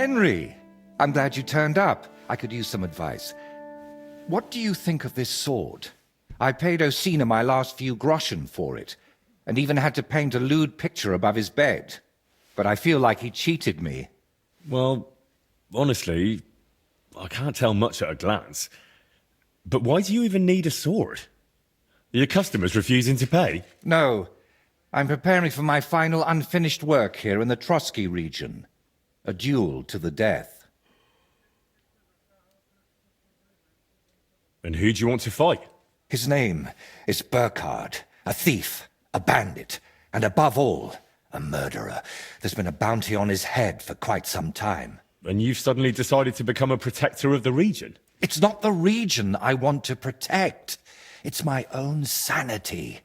Henry, I'm glad you turned up. I could use some advice. What do you think of this sword? I paid Osina my last few groschen for it, and even had to paint a lewd picture above his bed. But I feel like he cheated me. Well, honestly, I can't tell much at a glance. But why do you even need a sword? Are your customers refusing to pay? No, I'm preparing for my final unfinished work here in the Trotsky region. A duel to the death. And who do you want to fight? His name is Burkhard, a thief, a bandit, and above all, a murderer. There's been a bounty on his head for quite some time. And you've suddenly decided to become a protector of the region? It's not the region I want to protect. It's my own sanity.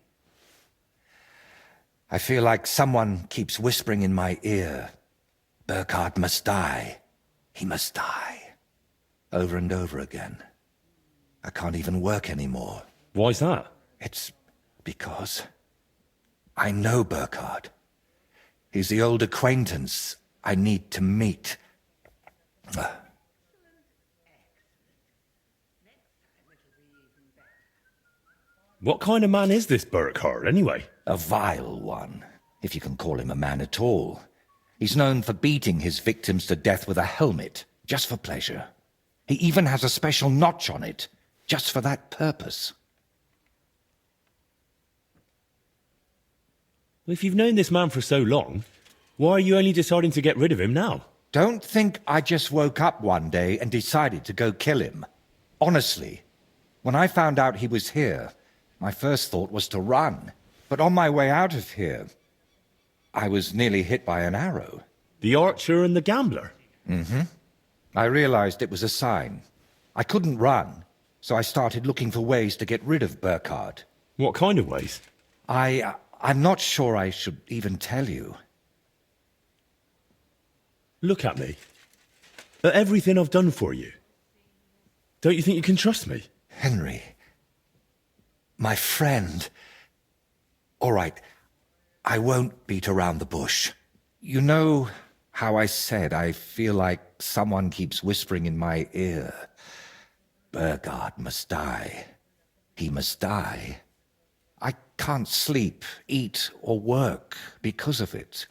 I feel like someone keeps whispering in my ear, Burkhard must die. He must die. Over and over again. I can't even work anymore. Why's that? It's because I know Burkhard. He's the old acquaintance I need to meet. What kind of man is this Burkhard, anyway? A vile one, if you can call him a man at all. He's known for beating his victims to death with a helmet, just for pleasure. He even has a special notch on it, just for that purpose. Well, if you've known this man for so long, why are you only deciding to get rid of him now? Don't think I just woke up one day and decided to go kill him. Honestly, when I found out he was here, my first thought was to run. But on my way out of here, I was nearly hit by an arrow. The archer and the gambler? Mm-hmm. I realized it was a sign. I couldn't run, so I started looking for ways to get rid of Burkhard. What kind of ways? I'm not sure I should even tell you. Look at me. At everything I've done for you. Don't you think you can trust me? Henry. My friend. All right, I won't beat around the bush. You know how I said I feel like someone keeps whispering in my ear, Burkhard must die. He must die. I can't sleep, eat, or work because of it.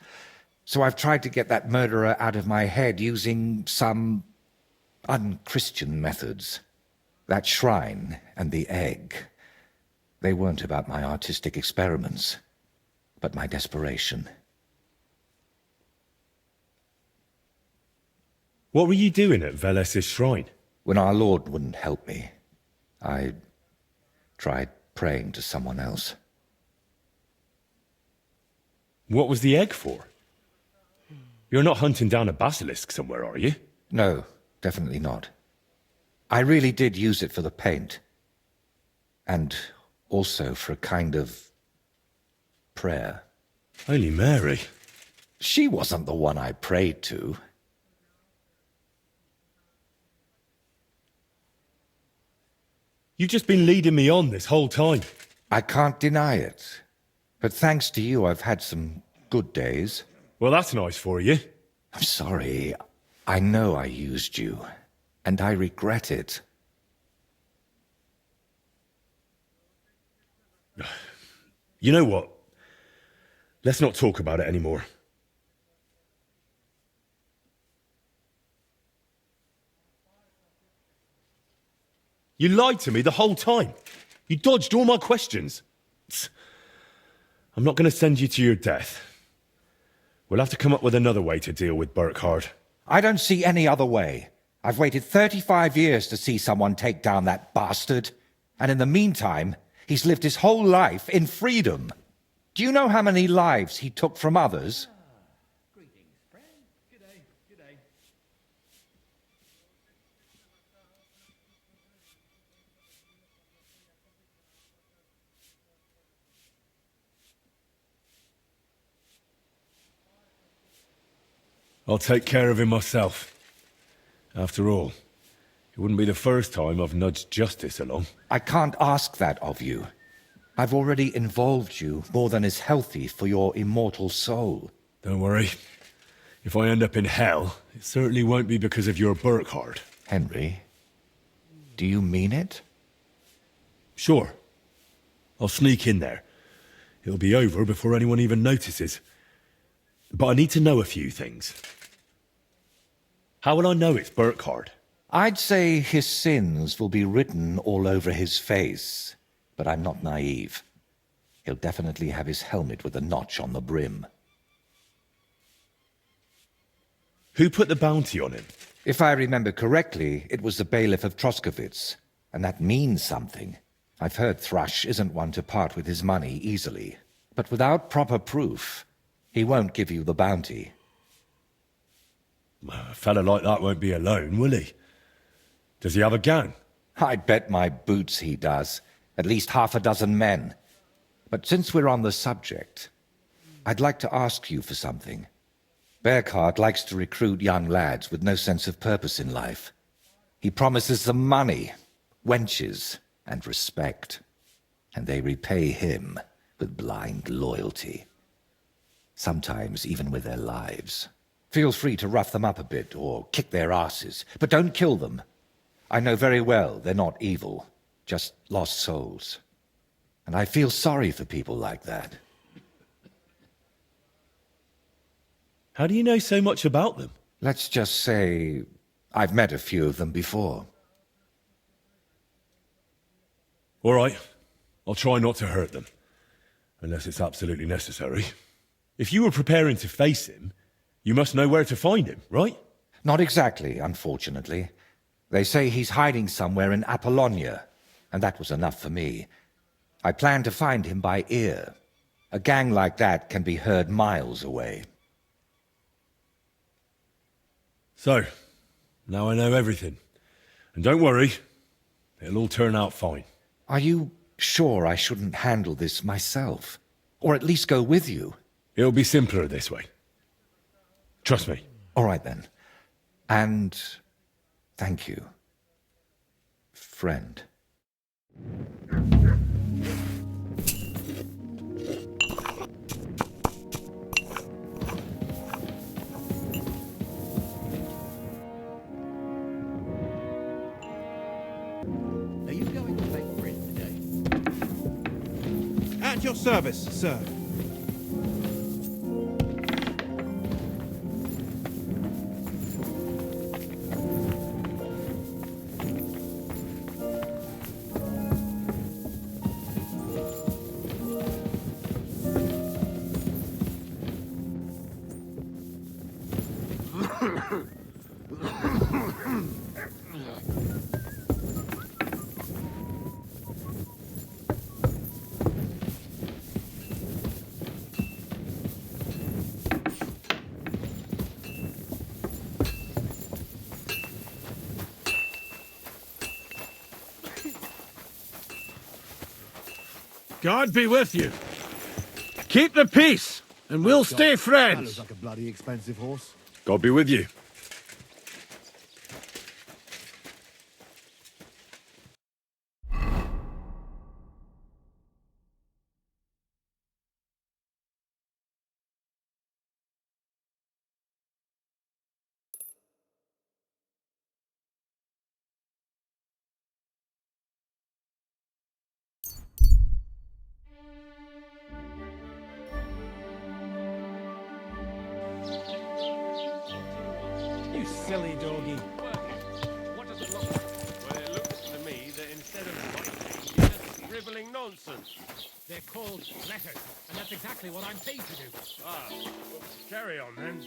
So I've tried to get that murderer out of my head using some unchristian methods. That shrine and the egg. They weren't about my artistic experiments, but my desperation. What were you doing at Veles's shrine? When our Lord wouldn't help me, I tried praying to someone else. What was the egg for? You're not hunting down a basilisk somewhere, are you? No, definitely not. I really did use it for the paint. And also for a kind of prayer. Holy Mary. She wasn't the one I prayed to. You've just been leading me on this whole time. I can't deny it. But thanks to you, I've had some good days. Well, that's nice for you. I'm sorry. I know I used you. And I regret it. You know what? Let's not talk about it anymore. You lied to me the whole time. You dodged all my questions. I'm not going to send you to your death. We'll have to come up with another way to deal with Burkhard. I don't see any other way. I've waited 35 years to see someone take down that bastard. And in the meantime, he's lived his whole life in freedom. Do you know how many lives he took from others? Greetings, friend. G'day, g'day. I'll take care of him myself. After all, it wouldn't be the first time I've nudged justice along. I can't ask that of you. I've already involved you more than is healthy for your immortal soul. Don't worry. If I end up in hell, it certainly won't be because of your Burkhardt. Henry, do you mean it? Sure. I'll sneak in there. It'll be over before anyone even notices. But I need to know a few things. How will I know it's Burkhardt? I'd say his sins will be written all over his face, but I'm not naive. He'll definitely have his helmet with a notch on the brim. Who put the bounty on him? If I remember correctly, it was the bailiff of Troskowitz, and that means something. I've heard Thrush isn't one to part with his money easily, but without proper proof, he won't give you the bounty. A fella like that won't be alone, will he? Does he have a gang? I'd bet my boots he does. At least half a dozen men. But since we're on the subject, I'd like to ask you for something. Burkhardt likes to recruit young lads with no sense of purpose in life. He promises them money, wenches, and respect. And they repay him with blind loyalty. Sometimes even with their lives. Feel free to rough them up a bit or kick their asses, but don't kill them. I know very well they're not evil, just lost souls. And I feel sorry for people like that. How do you know so much about them? Let's just say I've met a few of them before. All right. I'll try not to hurt them. Unless it's absolutely necessary. If you were preparing to face him, you must know where to find him, right? Not exactly, unfortunately. They say he's hiding somewhere in Apollonia, and that was enough for me. I plan to find him by ear. A gang like that can be heard miles away. So, now I know everything. And don't worry, it'll all turn out fine. Are you sure I shouldn't handle this myself? Or at least go with you? It'll be simpler this way. Trust me. All right, then. And thank you, friend. Are you going to make bread today? At your service, sir. God be with you. Keep the peace, and we'll stay That looks friends. like a bloody expensive horse. God be with you. You silly doggy. What does it look like? Well, it looks to me that instead of writing, you're just scribbling nonsense. They're called letters, and that's exactly what I'm paid to do. Ah, well, carry on then.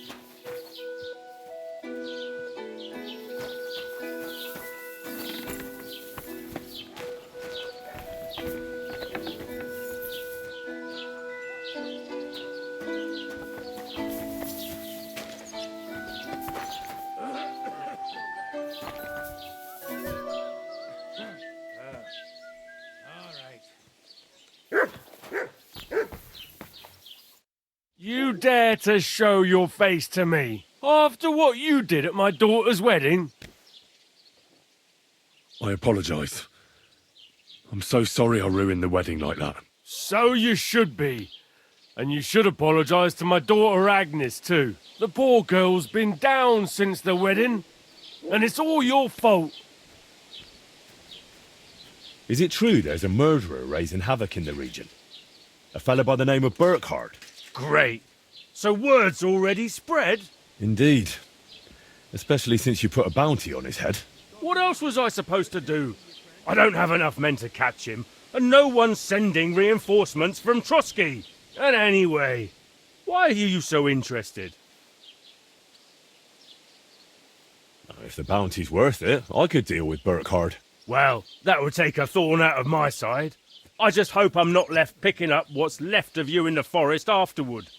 All right. You dare to show your face to me after what you did at my daughter's wedding? I apologize. I'm so sorry I ruined the wedding like that. So you should be. And you should apologise to my daughter Agnes, too. The poor girl's been down since the wedding, and it's all your fault. Is it true there's a murderer raising havoc in the region? A fella by the name of Burkhardt? Great. So word's already spread? Indeed. Especially since you put a bounty on his head. What else was I supposed to do? I don't have enough men to catch him, and no one's sending reinforcements from Trotsky. And anyway, why are you so interested? If the bounty's worth it, I could deal with Burkhardt. Well, that would take a thorn out of my side. I just hope I'm not left picking up what's left of you in the forest afterward.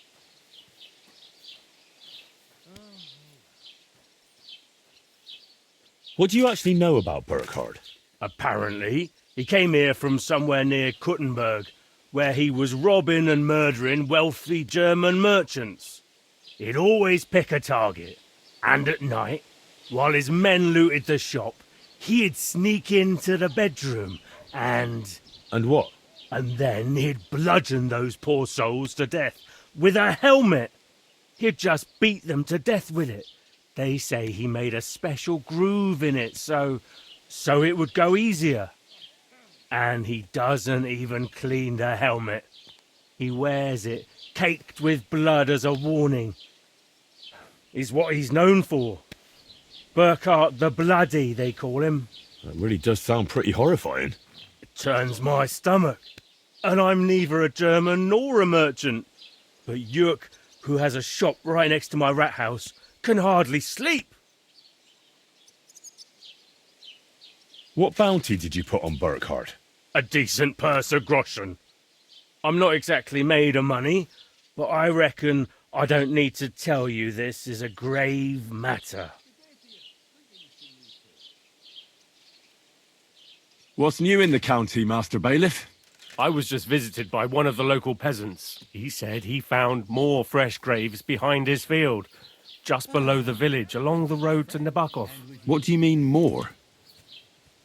What do you actually know about Burkhardt? Apparently, he came here from somewhere near Kuttenberg, where he was robbing and murdering wealthy German merchants. He'd always pick a target, and at night, while his men looted the shop, he'd sneak into the bedroom and... And what? And then he'd bludgeon those poor souls to death with a helmet. He'd just beat them to death with it. They say he made a special groove in it so it would go easier. And he doesn't even clean the helmet. He wears it caked with blood as a warning. Is what he's known for. Burkhardt the Bloody, they call him. That really does sound pretty horrifying. It turns my stomach. And I'm neither a German nor a merchant. But Jörg, who has a shop right next to my rat house, can hardly sleep. What bounty did you put on Burkhardt? A decent purse of groschen. I'm not exactly made of money, but I reckon I don't need to tell you this is a grave matter. What's new in the county, Master Bailiff? I was just visited by one of the local peasants. He said he found more fresh graves behind his field, just below the village, along the road to Nabokov. What do you mean, more?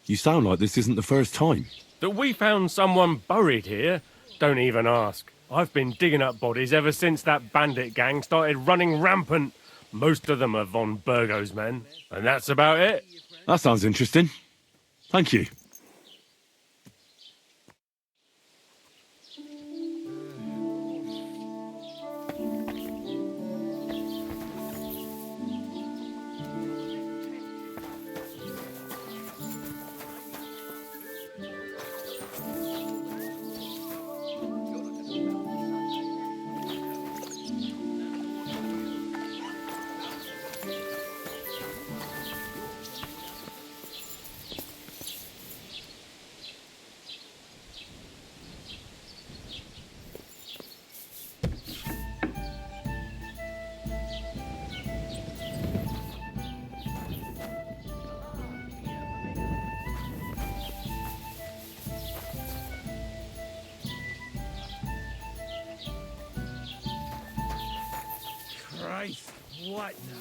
You sound like this isn't the first time. That we found someone buried here? Don't even ask. I've been digging up bodies ever since that bandit gang started running rampant. Most of them are von Burgo's men, and that's about it. That sounds interesting. Thank you. Christ, what now?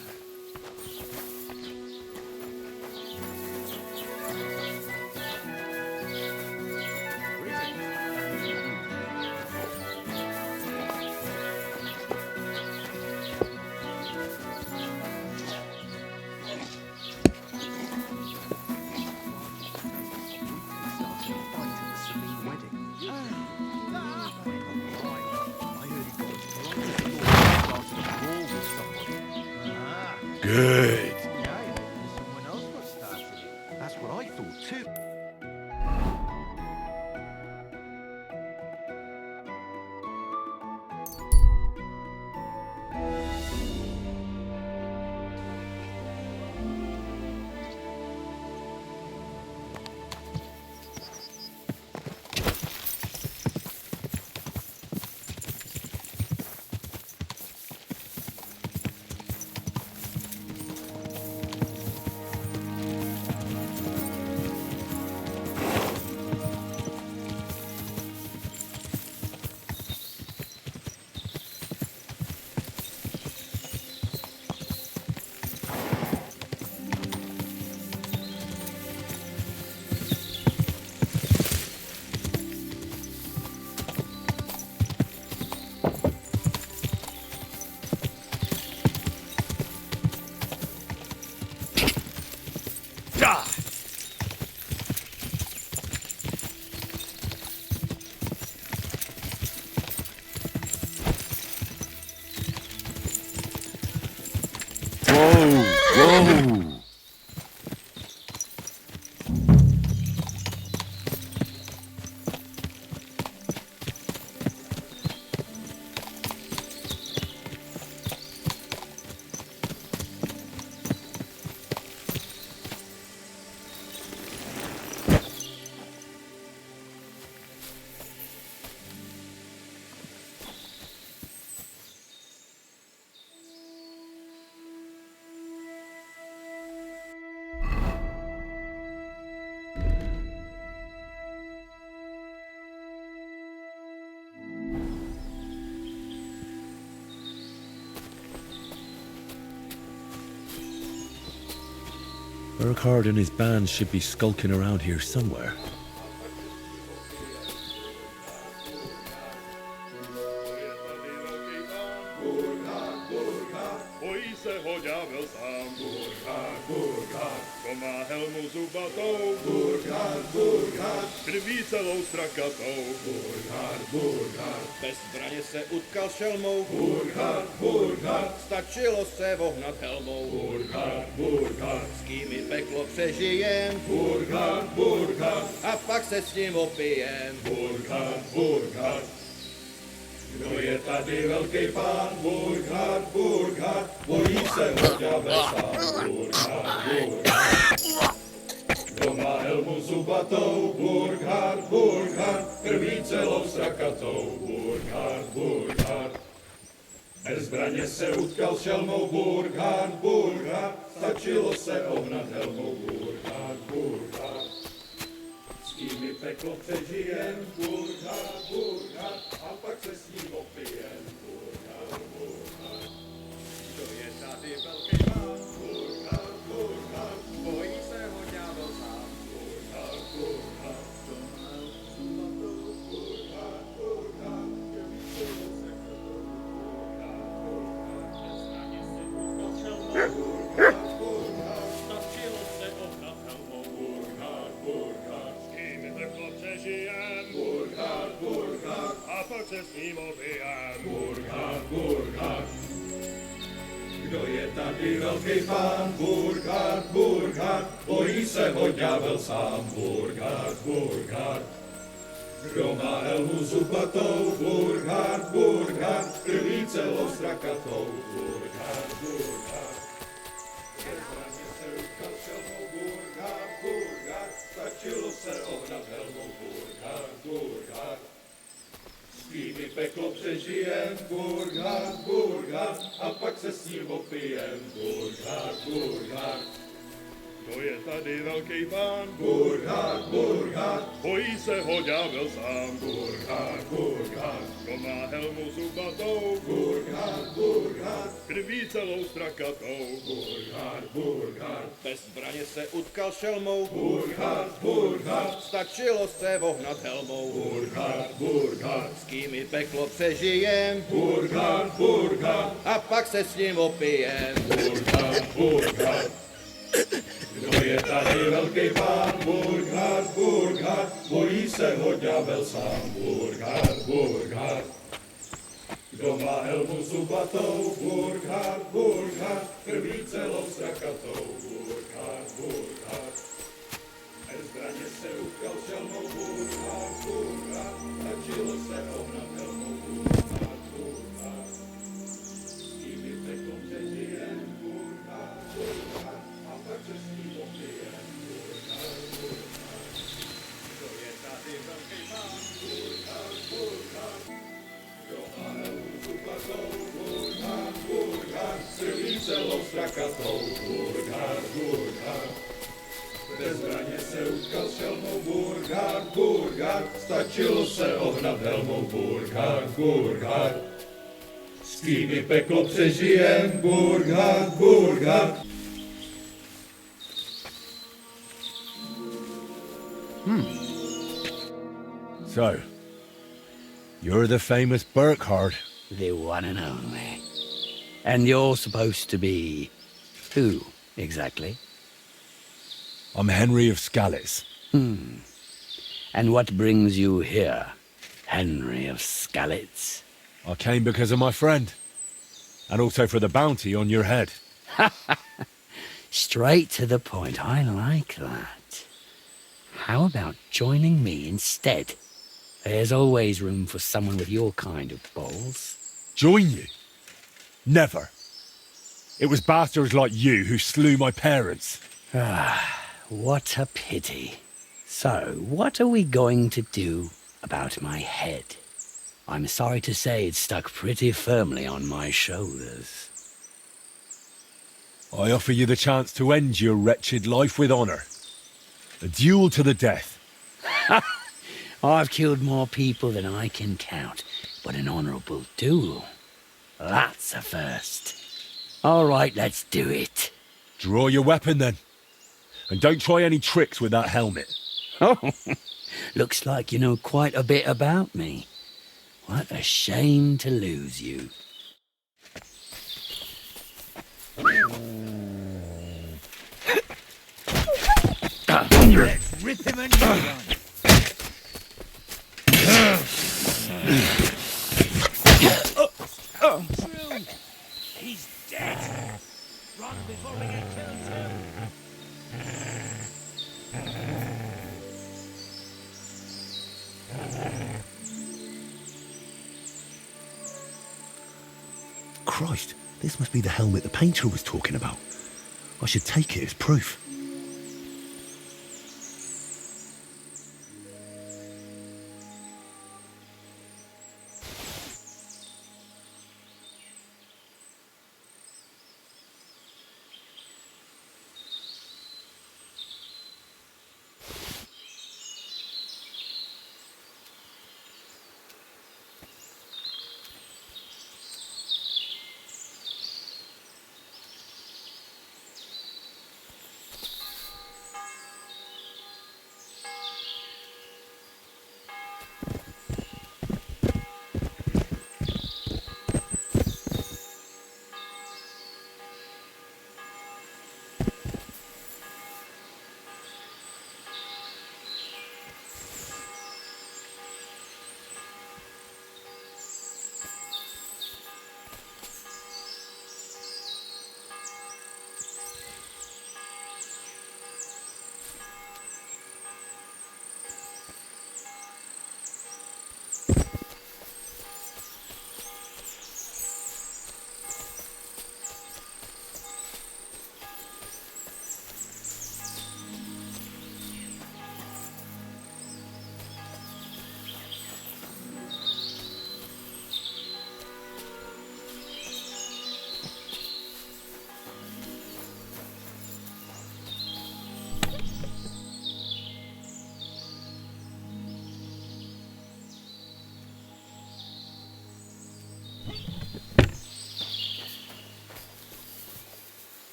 Good. Someone else got started it. That's what I thought too. Oh! Burkhard and his band should be skulking around here somewhere. Bez zbraně se utkal šelmou. Burkhard, Burkhard, stačilo se vohnat helmou. Burkhard, Burkhard, s kým i peklo přežijem. Burkhard, Burkhard, a pak se s ním opijem. Burkhard, Burkhard, kdo je tady velký pán? Burkhard, Burkhard, bojí se ho ďábel sám. Burkhard, Burkhard, kdo má helmu zubatou? Burkhard, Burkhard, krví celou strakatou. Burkhard, Burkhard, bez zbraně se utkal šelmou. Burkhard, Burkhard, stačilo se ohnat helmou. Burkhard, Burkhard, s kým i peklo přežijem. Burkhard, Burkhard, a pak se s ním opijem. Burkhard, Burkhard, kdo je tady velký pán? Burkhard, Burkhard, bojí se ho ďábel sám. Burkhard, Burkhard, kdo má zubatou? Burkhard, Burkhard, krví celou strakatou. Burkhard, Burkhard, bez zbraně se utkal šelmou. Burkhard, Burkhard, stačilo se ohnat helmou. Burkhard, Burkhard, s kým i peklo přežijem. Burkhard, Burkhard, a pak se s ním opijem. Burkhard, Burkhard, kdo je tady velký pán? Burkhard, Burkhard, bojí se ho ďábel sám. Burkhard, Burkhard, kdo má helmu zubatou? Burkhard, Burkhard, krví celou strakatou. Burkhard, Burkhard, bez zbraně se utkal šelmou. Burkhard, Burkhard, stačilo se ohnat helmou. Burkhard, Burkhard, s kým i peklo přežijem. Burkhard, Burkhard, a pak se s ním opijem. Burkhard, Burkhard, kdo je tady velký pán? Burkhard, Burkhard, bojí se ho ďábel sám. Burkhard, Burkhard, kdo má helmu zubatou? Burkhard, Burkhard, krví celou strakatou. Burkhard, Burkhard, bez zbraně se utkal šelmou. Burkhard, Burkhard, stačilo se vohnat helmou. Burkhard, Burkhard, s kým i peklo přežijem. Burkhard, Burkhard, a pak se s ním opijem. Burkhard, Burkhard, kdo je tady velký pán? Burkhard, Burkhard, bojí se ho ďábel sám. Burkhard, Burkhard, kdo má helmu zubatou? Burkhard, Burkhard, krví celou strakatou. Burkhard, Burkhard, bez zbraně se utkal šelmou. Burkhard, Burkhard, stačilo se ohnat helmou. Burkhard, Burkhard, s kým i peklo přežijem. Burkhard, Burkhard, a pak se s ním opijem. Burkhard, Burkhard, kdo je tady velký pán? Burkhard, Burkhard, kdo má helmu zubatou? Burkhard, Burkhard, krví celou strakatou. Burkhard, Burkhard, bez zbraně se utkal šelmou. Burkhard, Burkhard, stačilo se ohnat helmou. Burkhard, Burkhard, s kým i peklo přežijem. Burkhard, Burkhard. So, you're the famous Burkhard. The one and only. And you're supposed to be who, exactly? I'm Henry of Skalitz. And what brings you here, Henry of Skalitz? I came because of my friend. And also for the bounty on your head. Straight to the point. I like that. How about joining me instead? There's always room for someone with your kind of balls. Join you? Never. It was bastards like you who slew my parents. What a pity. So, what are we going to do about my head? I'm sorry to say it's stuck pretty firmly on my shoulders. I offer you the chance to end your wretched life with honor. A duel to the death. I've killed more people than I can count, but an honorable duel, that's a first. All right, let's do it. Draw your weapon then. And don't try any tricks with that helmet. Oh, looks like you know quite a bit about me. What a shame to lose you. Let's rip him a new one. True. He's dead. Run before we get killed too. Christ, this must be the helmet the painter was talking about. I should take it as proof.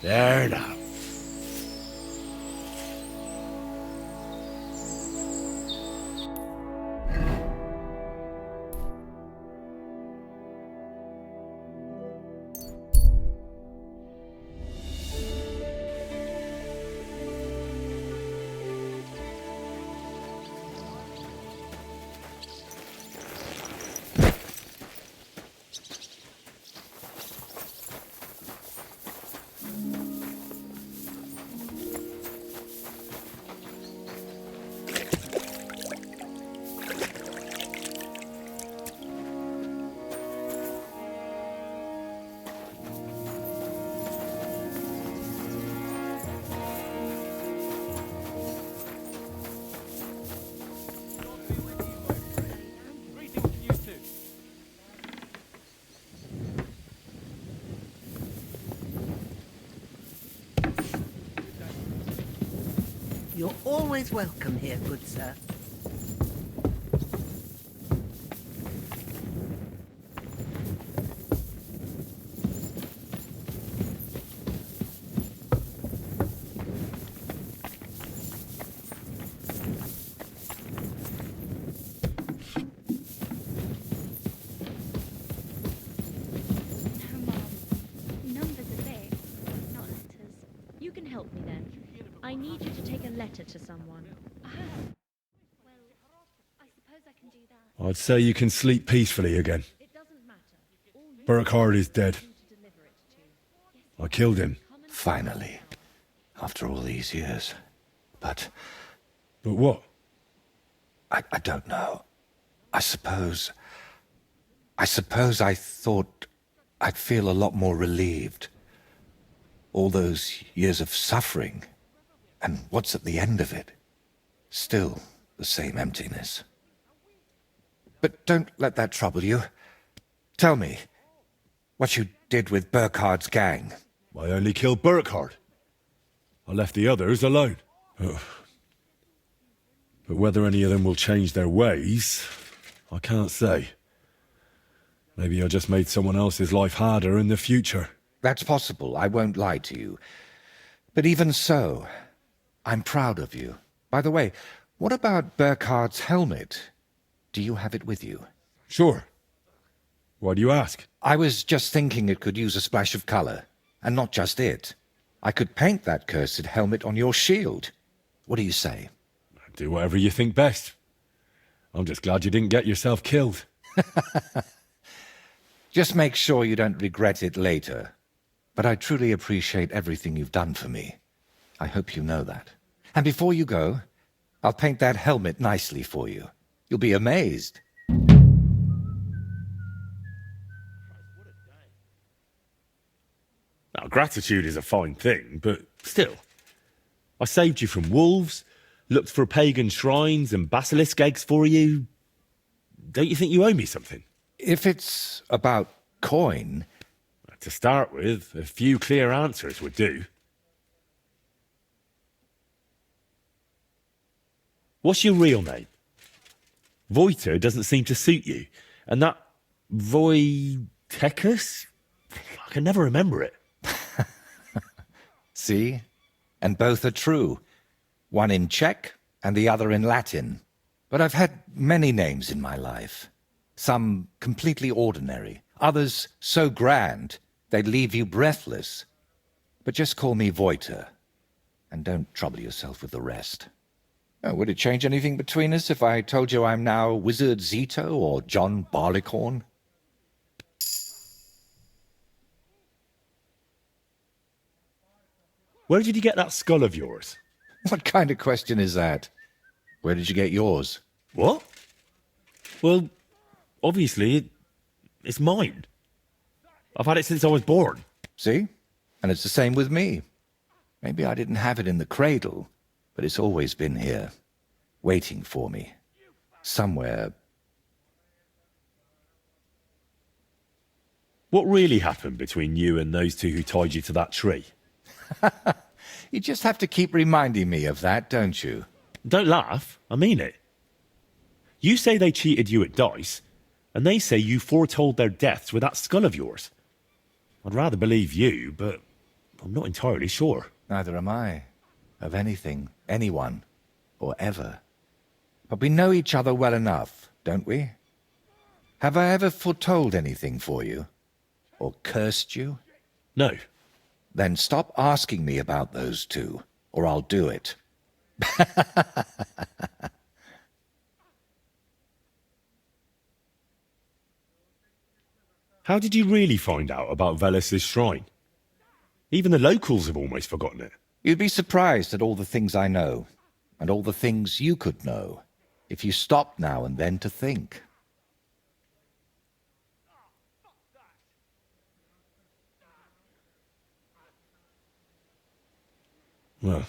There now. You're always welcome here, good sir. need you to take a letter to someone. Well, I suppose I can do that. I'd say you can sleep peacefully again. It doesn't matter. All you Burkhard is dead. need to deliver it to. I killed him. Finally. After all these years. But But what? I don't know. I suppose I thought I'd feel a lot more relieved. All those years of suffering. And what's at the end of it? Still the same emptiness. But don't let that trouble you. Tell me, what you did with Burkhard's gang. I only killed Burkhard. I left the others alone. Ugh. But whether any of them will change their ways, I can't say. Maybe I just made someone else's life harder in the future. That's possible, I won't lie to you. But even so, I'm proud of you. By the way, what about Burkhard's helmet? Do you have it with you? Sure. Why do you ask? I was just thinking it could use a splash of color. And not just it. I could paint that cursed helmet on your shield. What do you say? Do whatever you think best. I'm just glad you didn't get yourself killed. Just make sure you don't regret it later. But I truly appreciate everything you've done for me. I hope you know that. And before you go, I'll paint that helmet nicely for you. You'll be amazed. Now, gratitude is a fine thing, but still. I saved you from wolves, looked for pagan shrines and basilisk eggs for you. Don't you think you owe me something? If it's about coin... To start with, a few clear answers would do. What's your real name? Voйтою doesn't seem to suit you. And that Voytekus? I can never remember it. See? And both are true. One in Czech and the other in Latin. But I've had many names in my life. Some completely ordinary. Others so grand they'd leave you breathless. But just call me Voйтою. And don't trouble yourself with the rest. Oh, would it change anything between us if I told you I'm now Wizard Zito or John Barleycorn? Where did you get that skull of yours? What kind of question is that? Where did you get yours? What? Well, obviously, it's mine. I've had it since I was born. See? And it's the same with me. Maybe I didn't have it in the cradle, but it's always been here, waiting for me. Somewhere. What really happened between you and those two who tied you to that tree? You just have to keep reminding me of that, don't you? Don't laugh. I mean it. You say they cheated you at dice, and they say you foretold their deaths with that skull of yours. I'd rather believe you, but I'm not entirely sure. Neither am I. Of anything, anyone, or ever. But we know each other well enough, don't we? Have I ever foretold anything for you? Or cursed you? No. Then stop asking me about those two, or I'll do it. How did you really find out about Velis's shrine? Even the locals have almost forgotten it. You'd be surprised at all the things I know, and all the things you could know, if you stopped now and then to think. Well,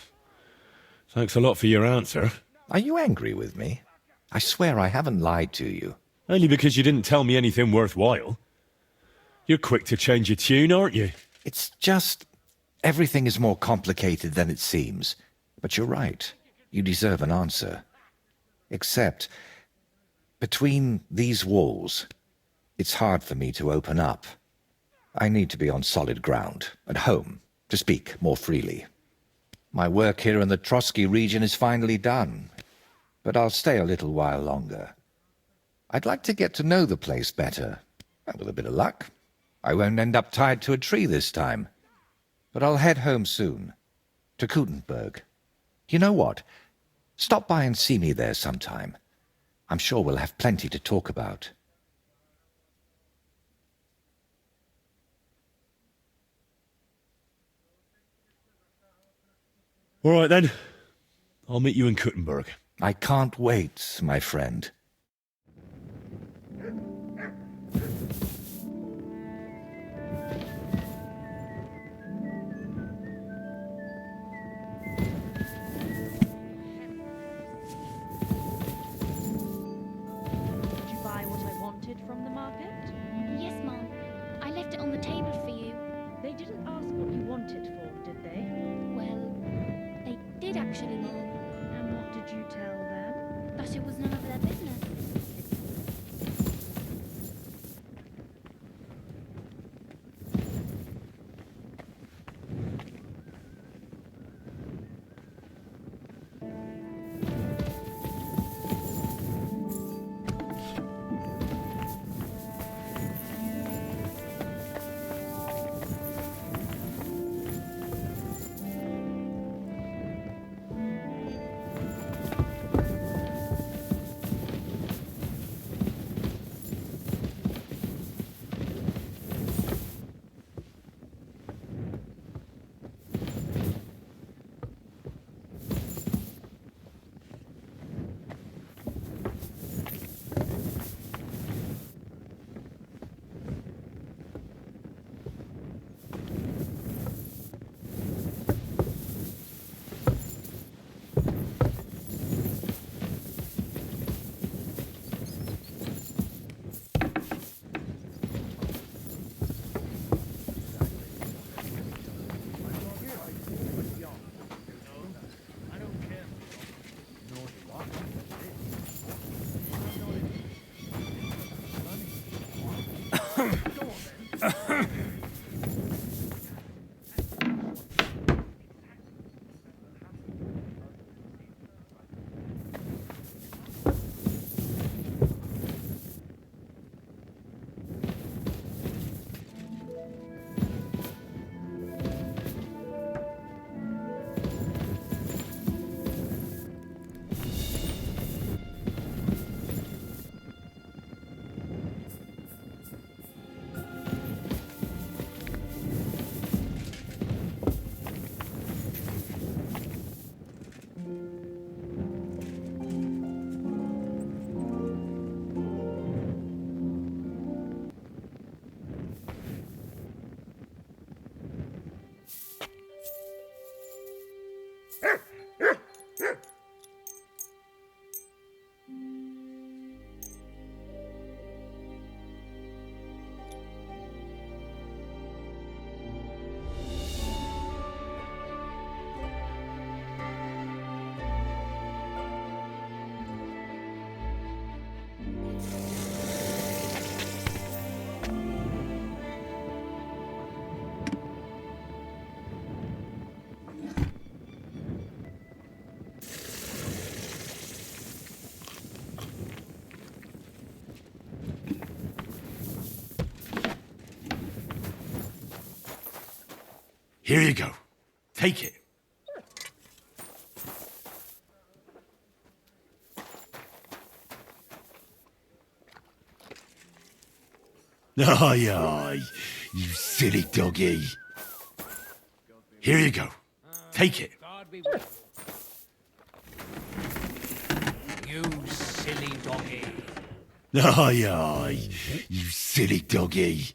thanks a lot for your answer. Are you angry with me? I swear I haven't lied to you. Only because you didn't tell me anything worthwhile. You're quick to change your tune, aren't you? It's just... everything is more complicated than it seems. But you're right. You deserve an answer. Except, between these walls, it's hard for me to open up. I need to be on solid ground, at home, to speak more freely. My work here in the Trotsky region is finally done, but I'll stay a little while longer. I'd like to get to know the place better, and with a bit of luck, I won't end up tied to a tree this time. But I'll head home soon, to Kutenberg. You know what? Stop by and see me there sometime. I'm sure we'll have plenty to talk about. All right, then. I'll meet you in Kuttenberg. I can't wait, my friend. Did you buy what I wanted from the market? Yes, Mom. I left it on the table for you. They didn't ask what you wanted for, did they? Well, they did actually, Mom. And what did you tell them? That it was none of their business. Here you go. Take it. Aye, aye, you silly doggy. Here you go. Take it. God be with you. You silly doggy. Aye, aye, you silly doggy.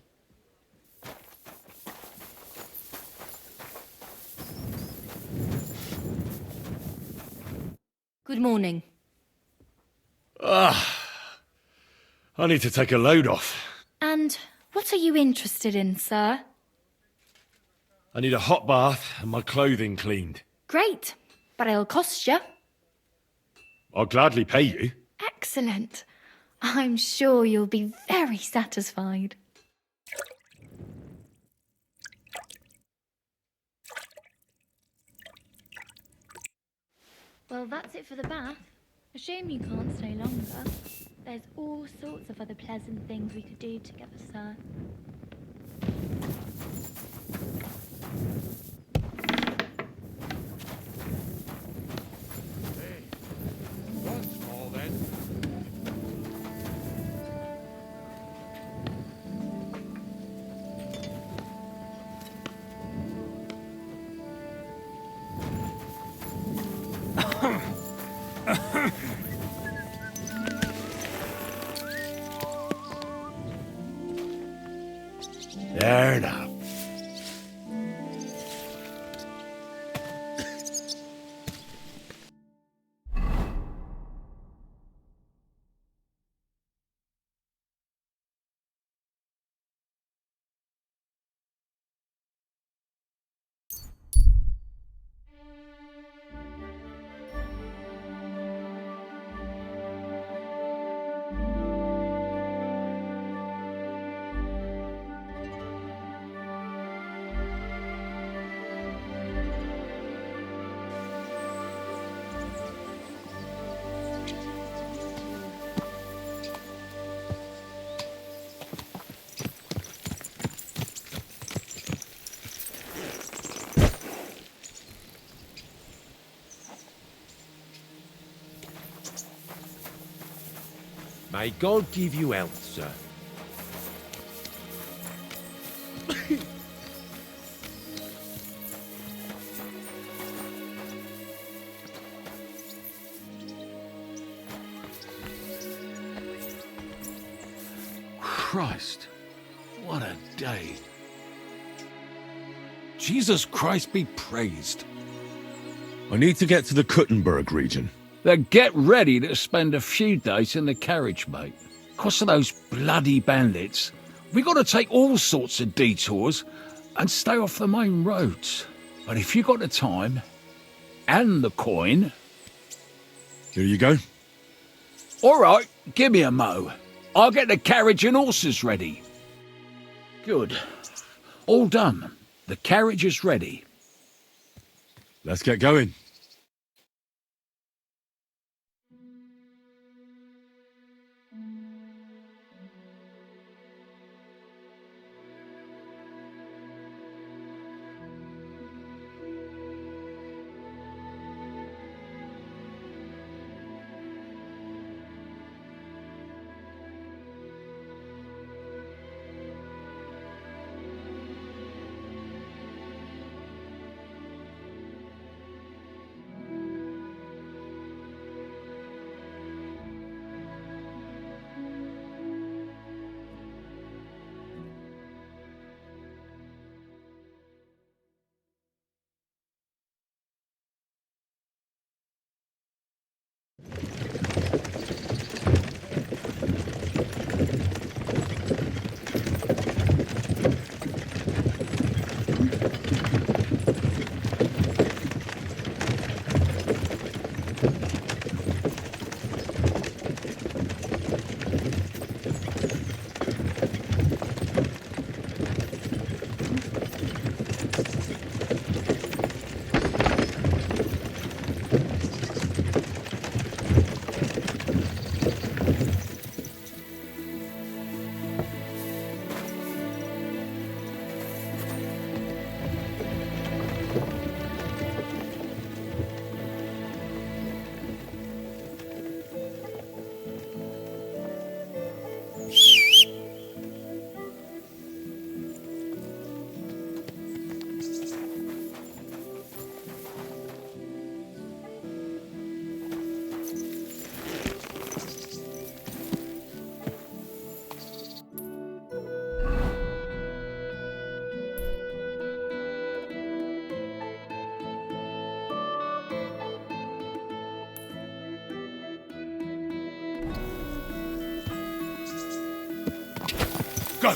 Good morning. I need to take a load off. And what are you interested in, sir? I need a hot bath and my clothing cleaned. Great, but it'll cost you. I'll gladly pay you. Excellent. I'm sure you'll be very satisfied. Well, that's it for the bath. A shame you can't stay longer. There's all sorts of other pleasant things we could do together, sir. Fair enough. May God give you health, sir. Christ, what a day. Jesus Christ be praised. I need to get to the Kuttenberg region. Then get ready to spend a few days in the carriage, mate. 'Cause of those bloody bandits, we got to take all sorts of detours and stay off the main roads. But if you got the time and the coin... Here you go. All right, give me a mo. I'll get the carriage and horses ready. Good. All done. The carriage is ready. Let's get going. Go!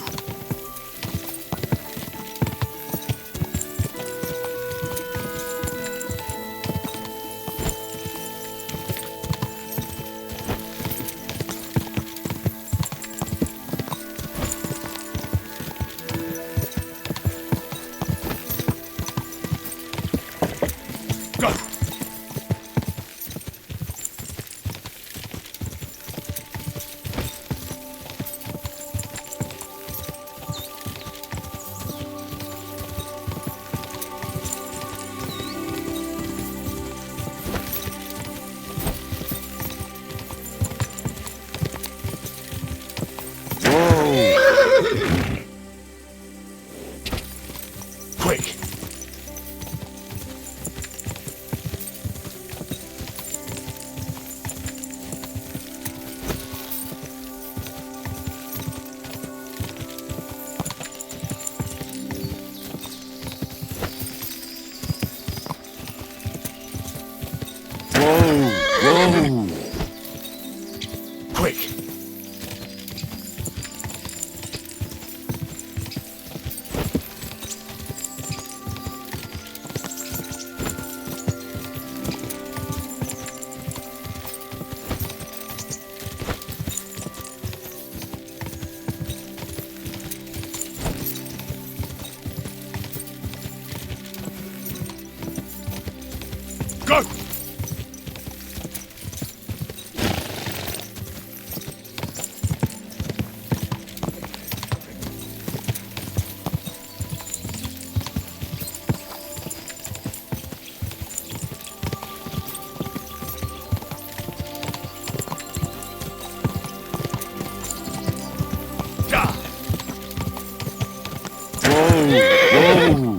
Whoa!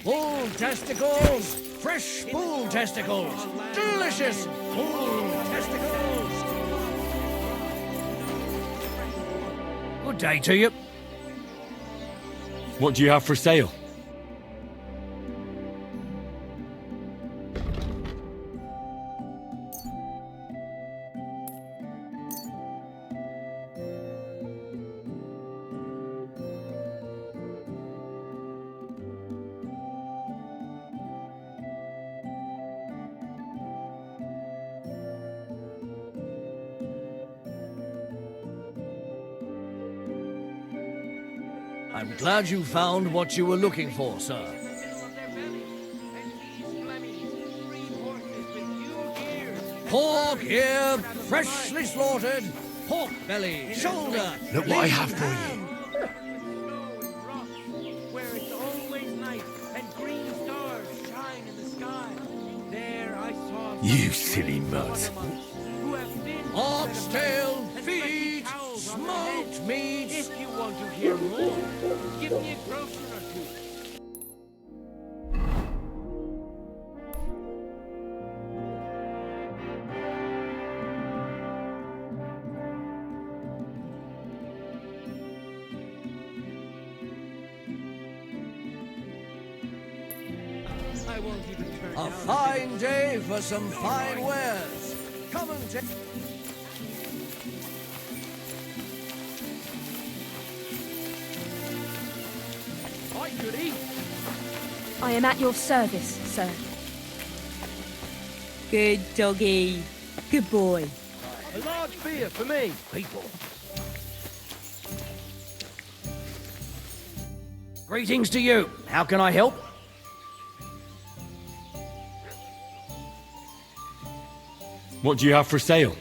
Bull testicles! Fresh bull testicles! Delicious bull testicles! Good day to you. What do you have for sale? I'm glad you found what you were looking for, sir. Pork here, freshly slaughtered. Pork belly, shoulder. Look what I have for you. Where it's always night and green stars shine in the sky. There I saw You silly mutt. who have been Oxtail, feet, smoked meat. If you want to hear more, give me a grocer or two. I won't even turn A down fine day for some fine wares. Come and take. Hi, goodie. I am at your service, sir. Good doggy. Good boy. A large beer for me, people. Greetings to you. How can I help? What do you have for sale?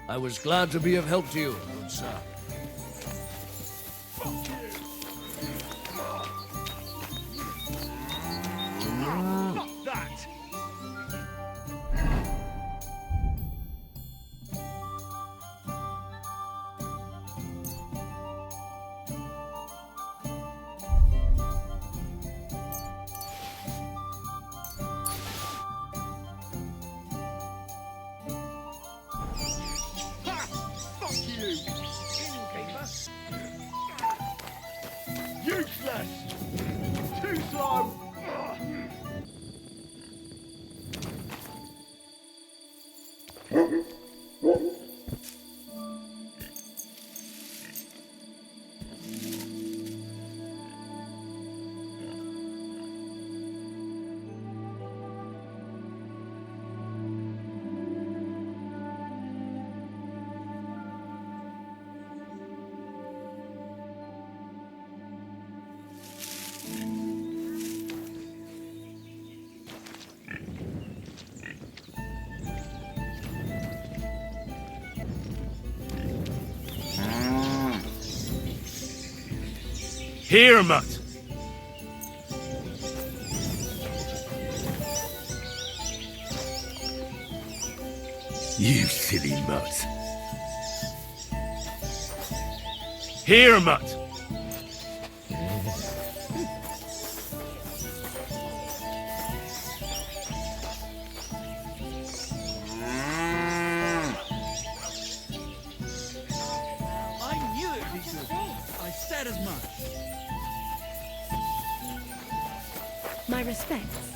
I was glad to be of help to you, good sir. Stop that! Useless! Too slow! Here, mutt. You silly mutt. Here, mutt. I knew it'd be good. I said as much. My respects.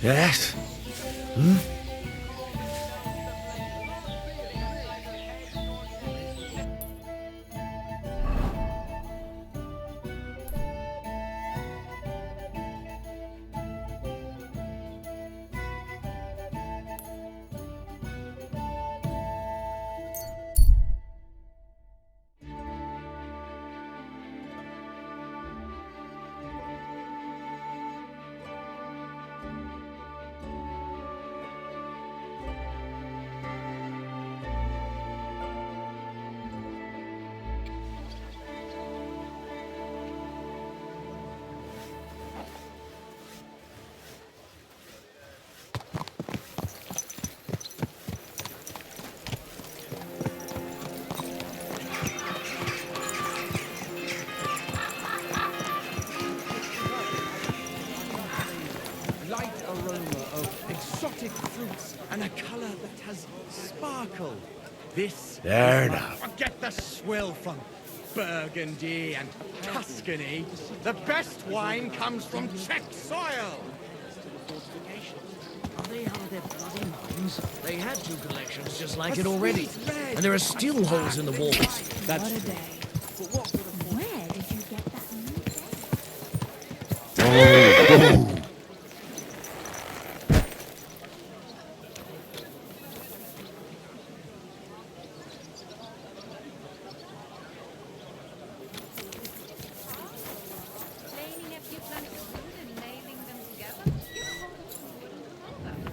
Yes? Exotic fruits and a colour that has sparkle. This There is now. Forget the swill from Burgundy and Tuscany. The best wine comes from Czech soil. Are they out of their bloody minds? They had two collections just like it already. And there are still holes in the walls. That's What a day. Where did you get that new Claiming a few planks of wood and nailing them together? You're a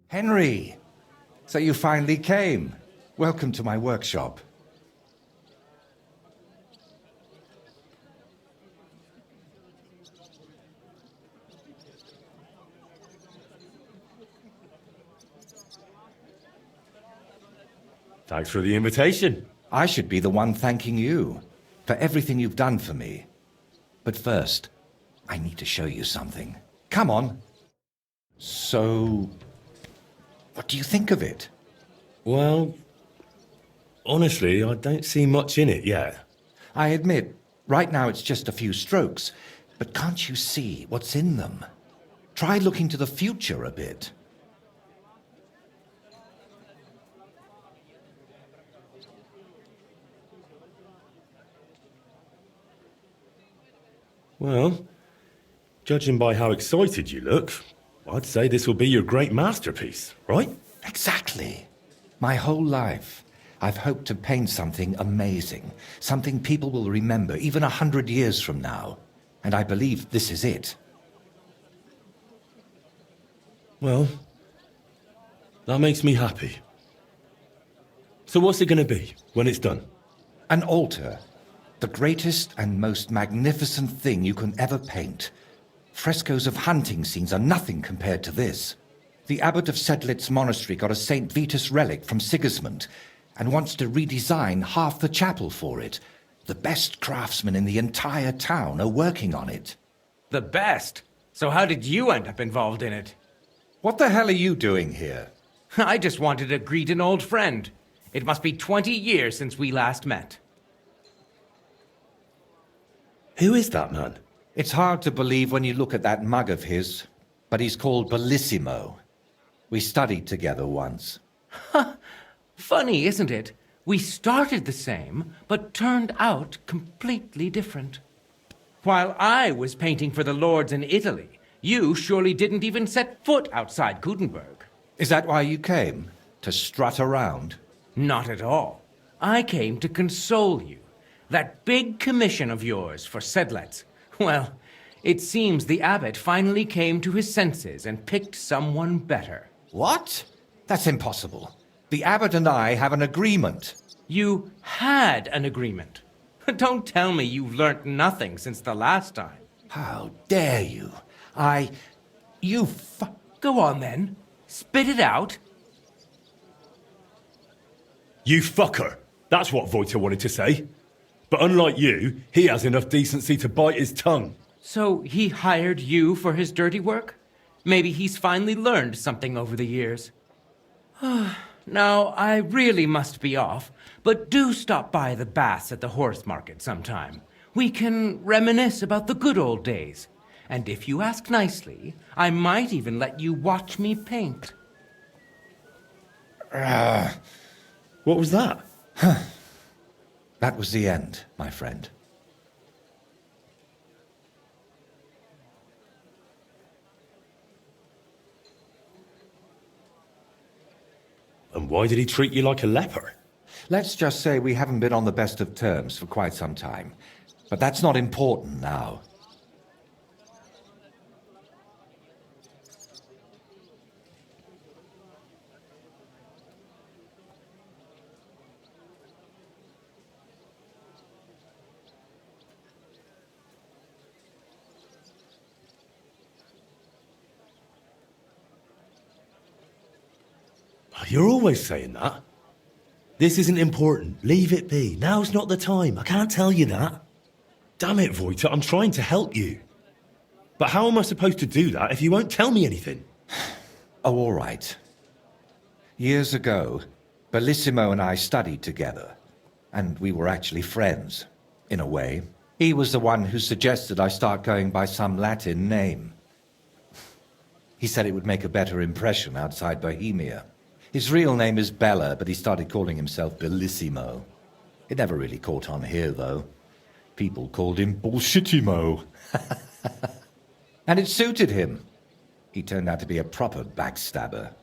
Henry! So you finally came. Welcome to my workshop. Thanks for the invitation. I should be the one thanking you for everything you've done for me. But first, I need to show you something. Come on. So, what do you think of it? Well, honestly, I don't see much in it yet. I admit, right now it's just a few strokes, but can't you see what's in them? Try looking to the future a bit. Well, judging by how excited you look, I'd say this will be your great masterpiece, right? Exactly. My whole life, I've hoped to paint something amazing, something people will remember even 100 years from now. And I believe this is it. Well, that makes me happy. So what's it going to be when it's done? An altar. The greatest and most magnificent thing you can ever paint. Frescoes of hunting scenes are nothing compared to this. The abbot of Sedlitz monastery got a St. Vitus relic from Sigismund and wants to redesign half the chapel for it. The best craftsmen in the entire town are working on it. The best? So how did you end up involved in it? What the hell are you doing here? I just wanted to greet an old friend. It must be 20 years since we last met. Who is that man? It's hard to believe when you look at that mug of his, but he's called Bellissimo. We studied together once. Funny, isn't it? We started the same, but turned out completely different. While I was painting for the lords in Italy, you surely didn't even set foot outside Gutenberg. Is that why you came? To strut around? Not at all. I came to console you. That big commission of yours for Sedlets. Well, it seems the abbot finally came to his senses and picked someone better. What? That's impossible. The abbot and I have an agreement. You had an agreement. Don't tell me you've learnt nothing since the last time. How dare you? Go on then. Spit it out. You fucker. That's what Voita wanted to say. But unlike you, he has enough decency to bite his tongue. So he hired you for his dirty work? Maybe he's finally learned something over the years. Now, I really must be off, but do stop by the baths at the horse market sometime. We can reminisce about the good old days. And if you ask nicely, I might even let you watch me paint. What was that? That was the end, my friend. And why did he treat you like a leper? Let's just say we haven't been on the best of terms for quite some time. But that's not important now. You're always saying that. This isn't important. Leave it be. Now's not the time. I can't tell you that. Damn it, Voita, I'm trying to help you. But how am I supposed to do that if you won't tell me anything? Oh, all right. Years ago, Bellissimo and I studied together. And we were actually friends, in a way. He was the one who suggested I start going by some Latin name. He said it would make a better impression outside Bohemia. His real name is Bella, but he started calling himself Bellissimo. It never really caught on here, though. People called him Bullshitimo. And it suited him. He turned out to be a proper backstabber.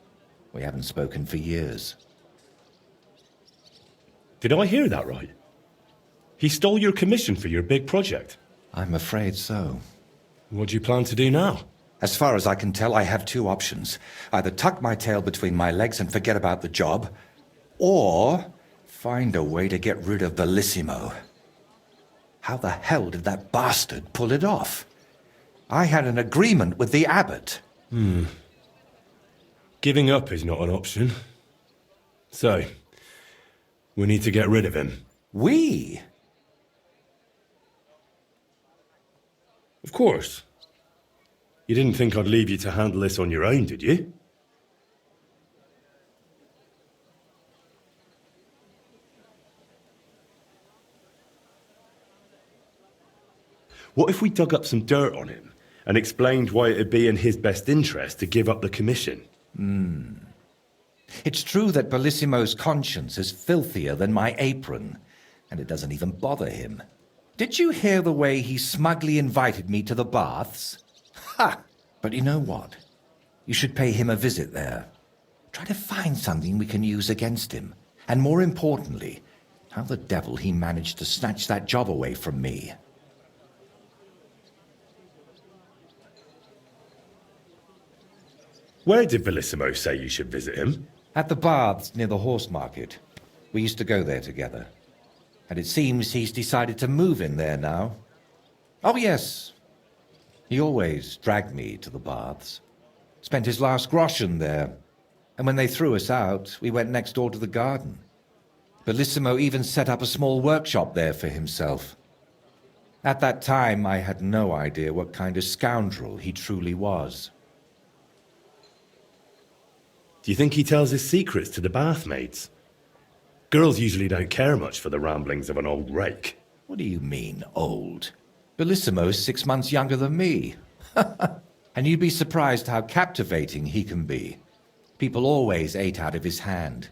We haven't spoken for years. Did I hear that right? He stole your commission for your big project? I'm afraid so. What do you plan to do now? As far as I can tell, I have two options. Either tuck my tail between my legs and forget about the job, or find a way to get rid of Bellissimo. How the hell did that bastard pull it off? I had an agreement with the abbot. Giving up is not an option. So, we need to get rid of him. We? Of course. You didn't think I'd leave you to handle this on your own, did you? What if we dug up some dirt on him and explained why it'd be in his best interest to give up the commission? It's true that Bellissimo's conscience is filthier than my apron, and it doesn't even bother him. Did you hear the way he smugly invited me to the baths? Ha! But you know what? You should pay him a visit there. Try to find something we can use against him. And more importantly, how the devil he managed to snatch that job away from me. Where did Bellissimo say you should visit him? At the baths near the horse market. We used to go there together. And it seems he's decided to move in there now. Oh, yes. He always dragged me to the baths. Spent his last groschen there. And when they threw us out, we went next door to the garden. Bellissimo even set up a small workshop there for himself. At that time, I had no idea what kind of scoundrel he truly was. Do you think he tells his secrets to the bathmaids? Girls usually don't care much for the ramblings of an old rake. What do you mean, old? Bellissimo's 6 months younger than me. And you'd be surprised how captivating he can be. People always ate out of his hand.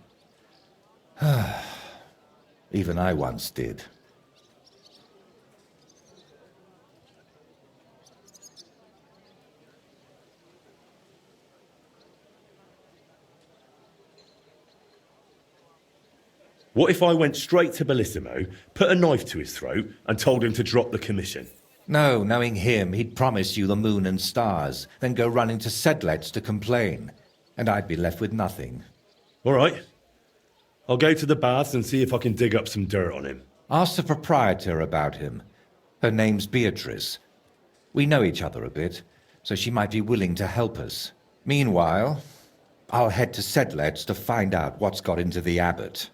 Even I once did. What if I went straight to Bellissimo, put a knife to his throat, and told him to drop the commission? No, knowing him, he'd promise you the moon and stars, then go running to Sedlets to complain. And I'd be left with nothing. All right. I'll go to the baths and see if I can dig up some dirt on him. Ask the proprietor about him. Her name's Beatrice. We know each other a bit, so she might be willing to help us. Meanwhile, I'll head to Sedlets to find out what's got into the abbot.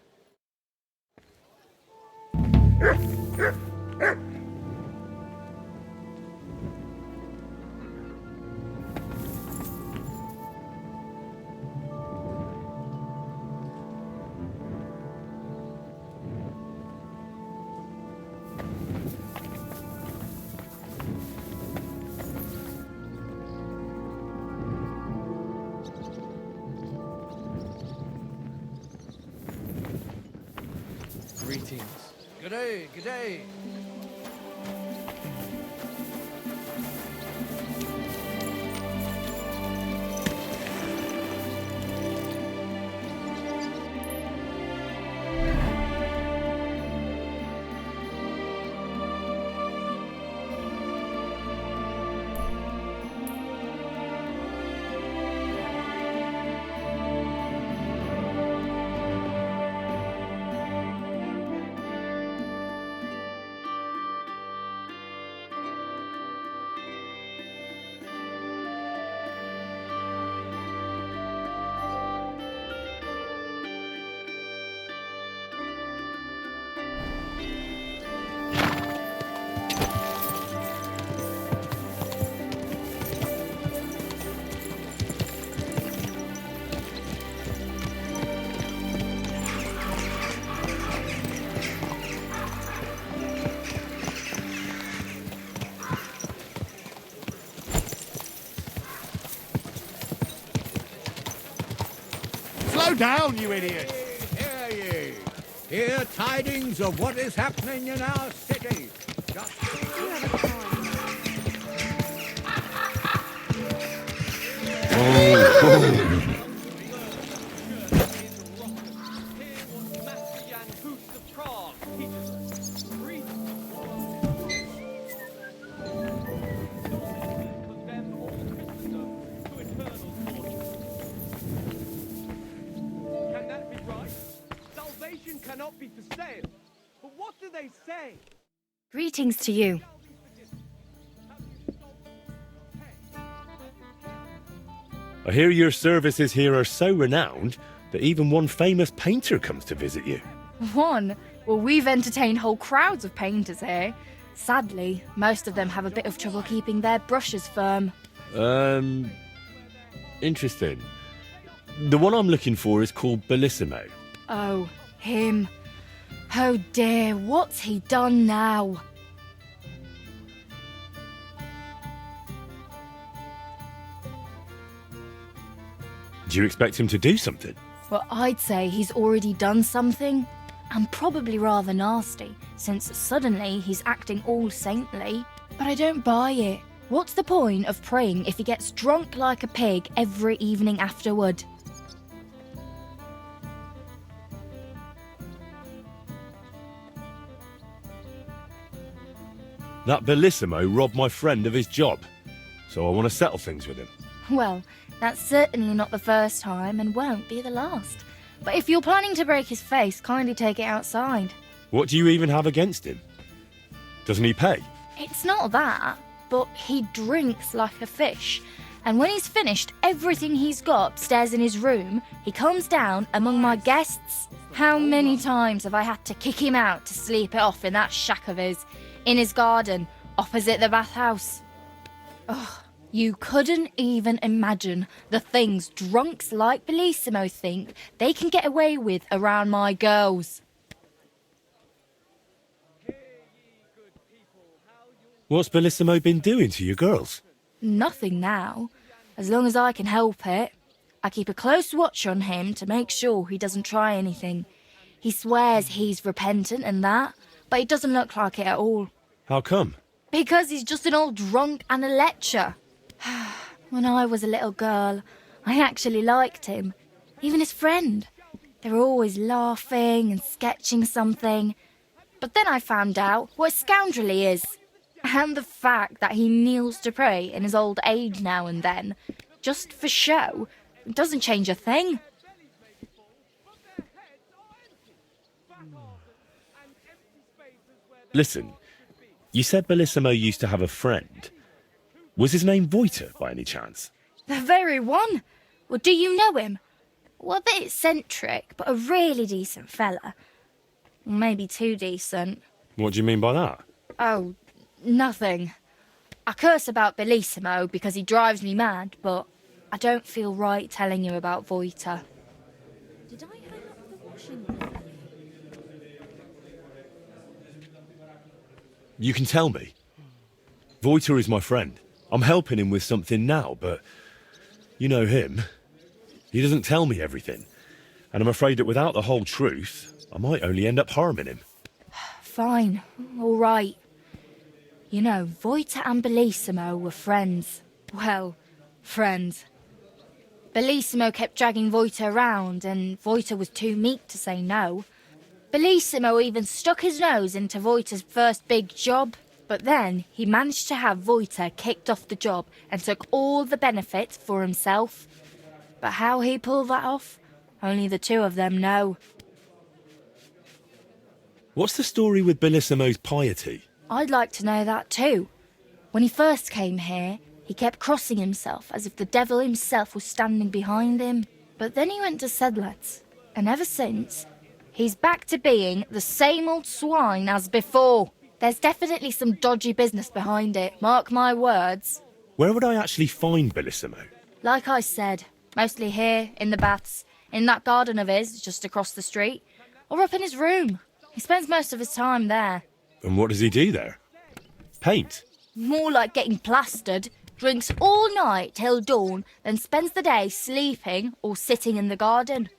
Greetings. Good day, good day. Slow down, you idiot! Hear ye! Hear tidings of what is happening in our city. Can that be right? Salvation cannot be for sale. But what do they say? Greetings to you. I hear your services here are so renowned that even one famous painter comes to visit you. One? Well, we've entertained whole crowds of painters here. Sadly, most of them have a bit of trouble keeping their brushes firm. Interesting. The one I'm looking for is called Bellissimo. Oh, him. Oh dear, what's he done now? Do you expect him to do something? Well, I'd say he's already done something, and probably rather nasty, since suddenly he's acting all saintly. But I don't buy it. What's the point of praying if he gets drunk like a pig every evening afterward? That Bellissimo robbed my friend of his job, so I want to settle things with him. Well, that's certainly not the first time and won't be the last. But if you're planning to break his face, kindly take it outside. What do you even have against him? Doesn't he pay? It's not that, but he drinks like a fish. And when he's finished everything he's got upstairs in his room, he comes down among my guests. How many times have I had to kick him out to sleep it off in that shack of his, in his garden, opposite the bathhouse? Ugh. You couldn't even imagine the things drunks like Bellissimo think they can get away with around my girls. Hear ye, good people, how you'll What's Bellissimo been doing to your girls? Nothing now. As long as I can help it. I keep a close watch on him to make sure he doesn't try anything. He swears he's repentant and that, but it doesn't look like it at all. How come? Because he's just an old drunk and a lecher. When I was a little girl, I actually liked him. Even his friend. They were always laughing and sketching something. But then I found out what a scoundrel he is. And the fact that he kneels to pray in his old age now and then, just for show, doesn't change a thing. Listen, you said Bellissimo used to have a friend. Was his name Voйтою, by any chance? The very one. Well, do you know him? Well, a bit eccentric, but a really decent fella. Maybe too decent. What do you mean by that? Oh, nothing. I curse about Bellissimo because he drives me mad, but I don't feel right telling you about Voйтою. Did I hang up the washing? You can tell me. Voйтою is my friend. I'm helping him with something now, but you know him. He doesn't tell me everything. And I'm afraid that without the whole truth, I might only end up harming him. Fine, all right. You know, Voйтою and Bellissimo were friends. Well, friends. Bellissimo kept dragging Voйтою around, and Voйтою was too meek to say no. Bellissimo even stuck his nose into Voyteu's first big job, but then he managed to have Voйтою kicked off the job and took all the benefits for himself. But how he pulled that off, only the two of them know. What's the story with Bellissimo's piety? I'd like to know that too. When he first came here, he kept crossing himself as if the devil himself was standing behind him. But then he went to Sedlets, and ever since, he's back to being the same old swine as before. There's definitely some dodgy business behind it, mark my words. Where would I actually find Bellissimo? Like I said, mostly here, in the baths, in that garden of his, just across the street, or up in his room. He spends most of his time there. And what does he do there? Paint? More like getting plastered. Drinks all night till dawn, then spends the day sleeping or sitting in the garden.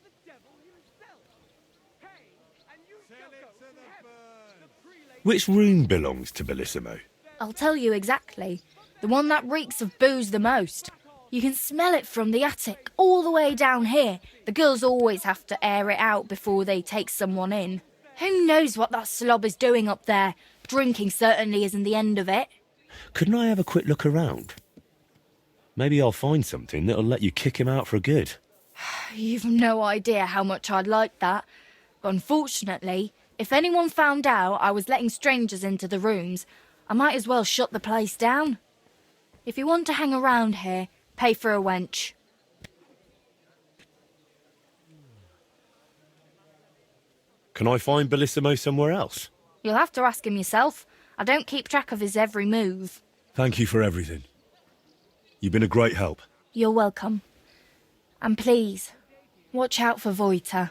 Which room belongs to Bellissimo? I'll tell you exactly. The one that reeks of booze the most. You can smell it from the attic all the way down here. The girls always have to air it out before they take someone in. Who knows what that slob is doing up there? Drinking certainly isn't the end of it. Couldn't I have a quick look around? Maybe I'll find something that'll let you kick him out for good. You've no idea how much I'd like that. But unfortunately, if anyone found out I was letting strangers into the rooms, I might as well shut the place down. If you want to hang around here, pay for a wench. Can I find Bellissimo somewhere else? You'll have to ask him yourself. I don't keep track of his every move. Thank you for everything. You've been a great help. You're welcome. And please, watch out for Voйтою.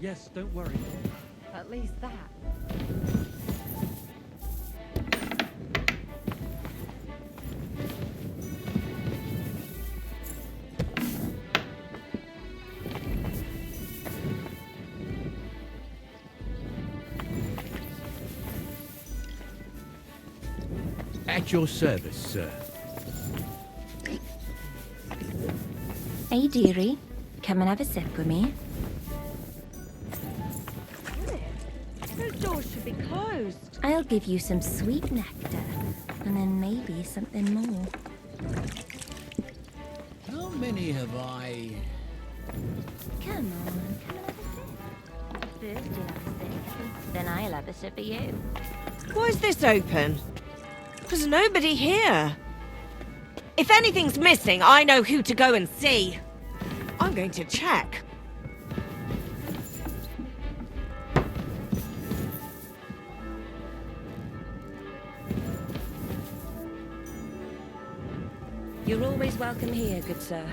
Yes, don't worry. At least that. At your service, sir. Hey, dearie. Come and have a sip with me. Whose door doors should be closed. I'll give you some sweet nectar, and then maybe something more. How many have I... Come on, come and have a sip. First you'll have a sip, then I'll have a sip of you. Why is this open? There's nobody here. If anything's missing, I know who to go and see. I'm going to check. You're always welcome here, good sir.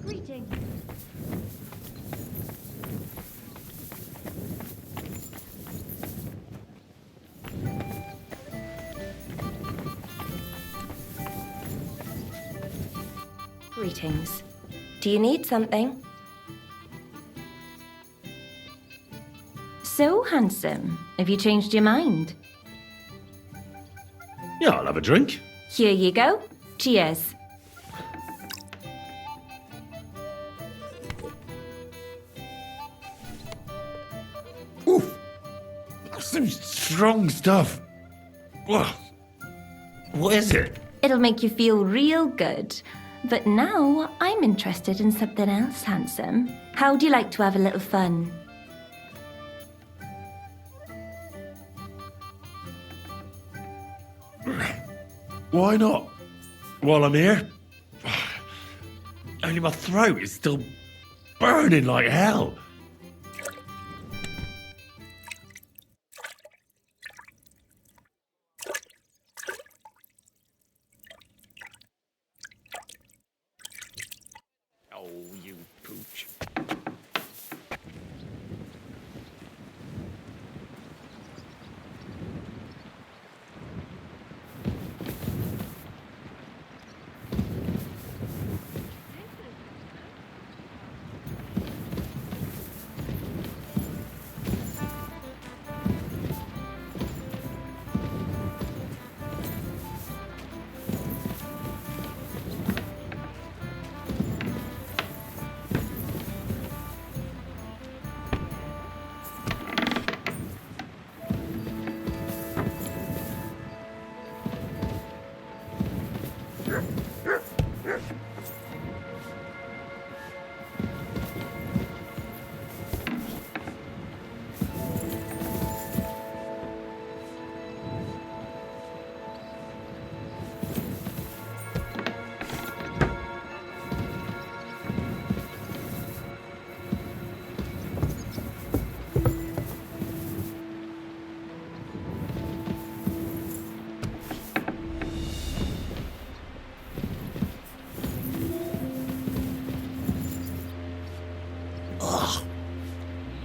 Greetings. Greetings. Do you need something? So handsome. Have you changed your mind? Yeah, I'll have a drink. Here you go. Cheers. Some strong stuff. Ugh. What is it? It'll make you feel real good. But now I'm interested in something else, handsome. How'd you like to have a little fun? Why not? While I'm here? Only my throat is still burning like hell. Oh, you pooch.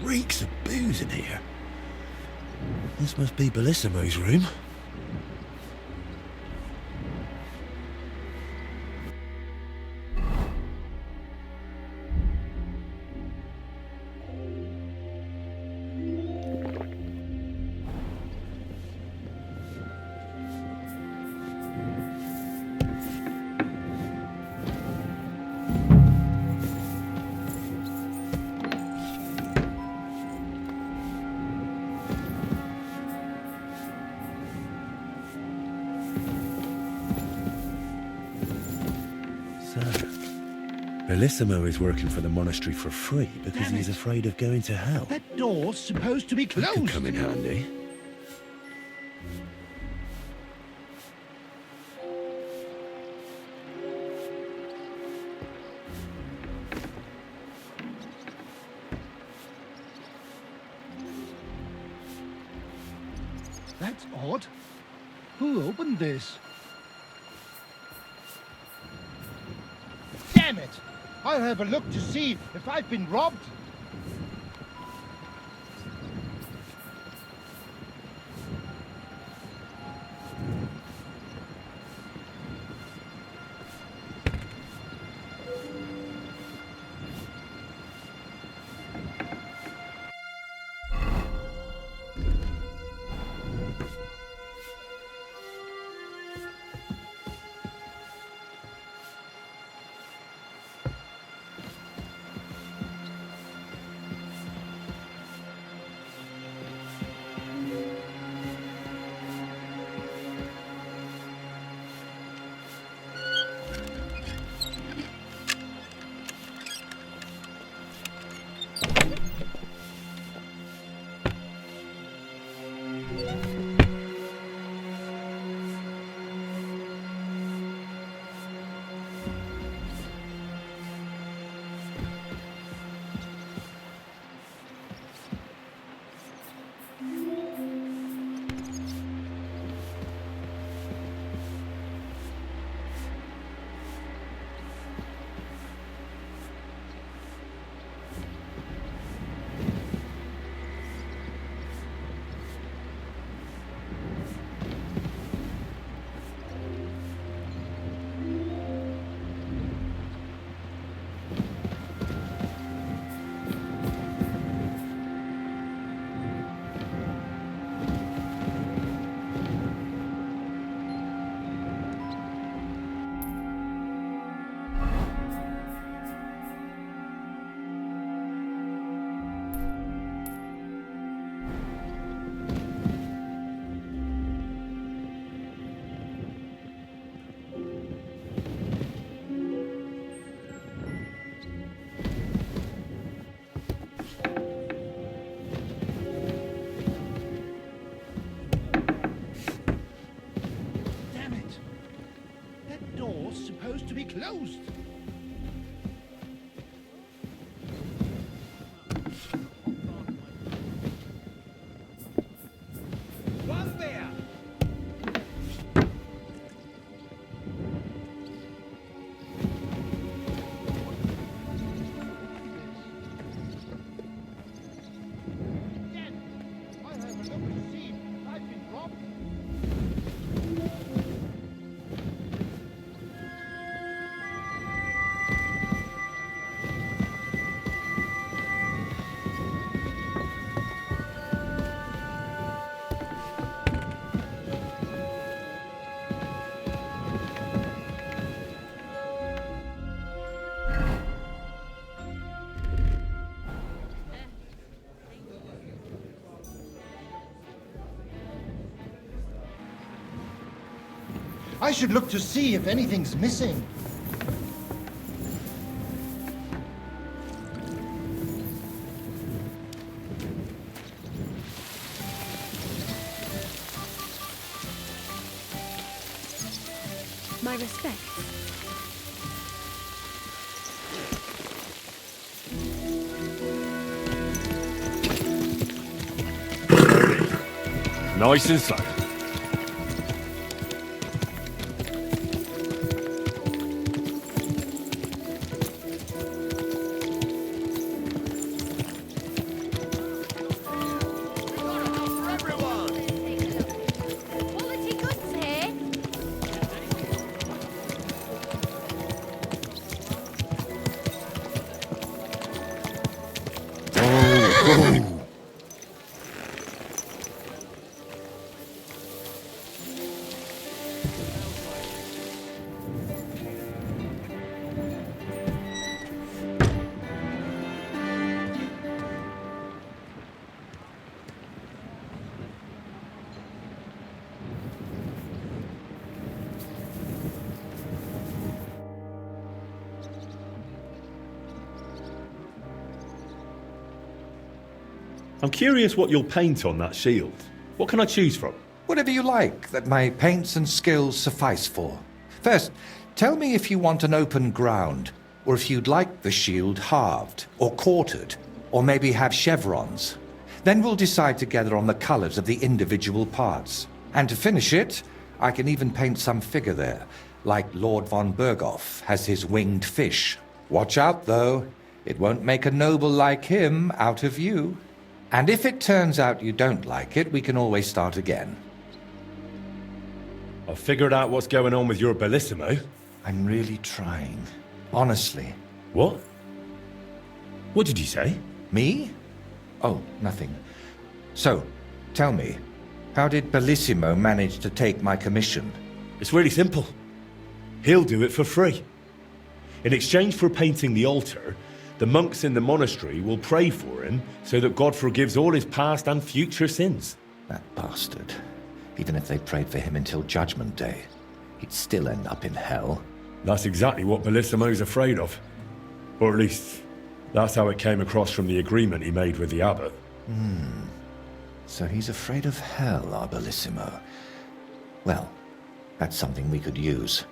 Reeks of booze in here. This must be Bellissimo's room. Bellissimo is working for the monastery for free because he's afraid of going to hell. That door's supposed to be closed. That could come in handy. That's odd. Who opened this? Damn it! I'll have a look to see if I've been robbed. Supposed to be closed. One there. I'll have a look to see if I've been robbed. I should look to see if anything's missing. My respects. Nice and slow. I'm curious what you'll paint on that shield. What can I choose from? Whatever you like that my paints and skills suffice for. First, tell me if you want an open ground, or if you'd like the shield halved, or quartered, or maybe have chevrons. Then we'll decide together on the colours of the individual parts. And to finish it, I can even paint some figure there, like Lord von Berghoff has his winged fish. Watch out, though. It won't make a noble like him out of you. And if it turns out you don't like it, we can always start again. I've figured out what's going on with your Bellissimo. I'm really trying. Honestly. What? What did you say? Me? Oh, nothing. So, tell me, how did Bellissimo manage to take my commission? It's really simple. He'll do it for free. In exchange for painting the altar, the monks in the monastery will pray for him so that God forgives all his past and future sins. That bastard. Even if they prayed for him until Judgment Day, he'd still end up in hell. That's exactly what Bellissimo's afraid of. Or at least, that's how it came across from the agreement he made with the abbot. So he's afraid of hell, our Bellissimo. Well, that's something we could use.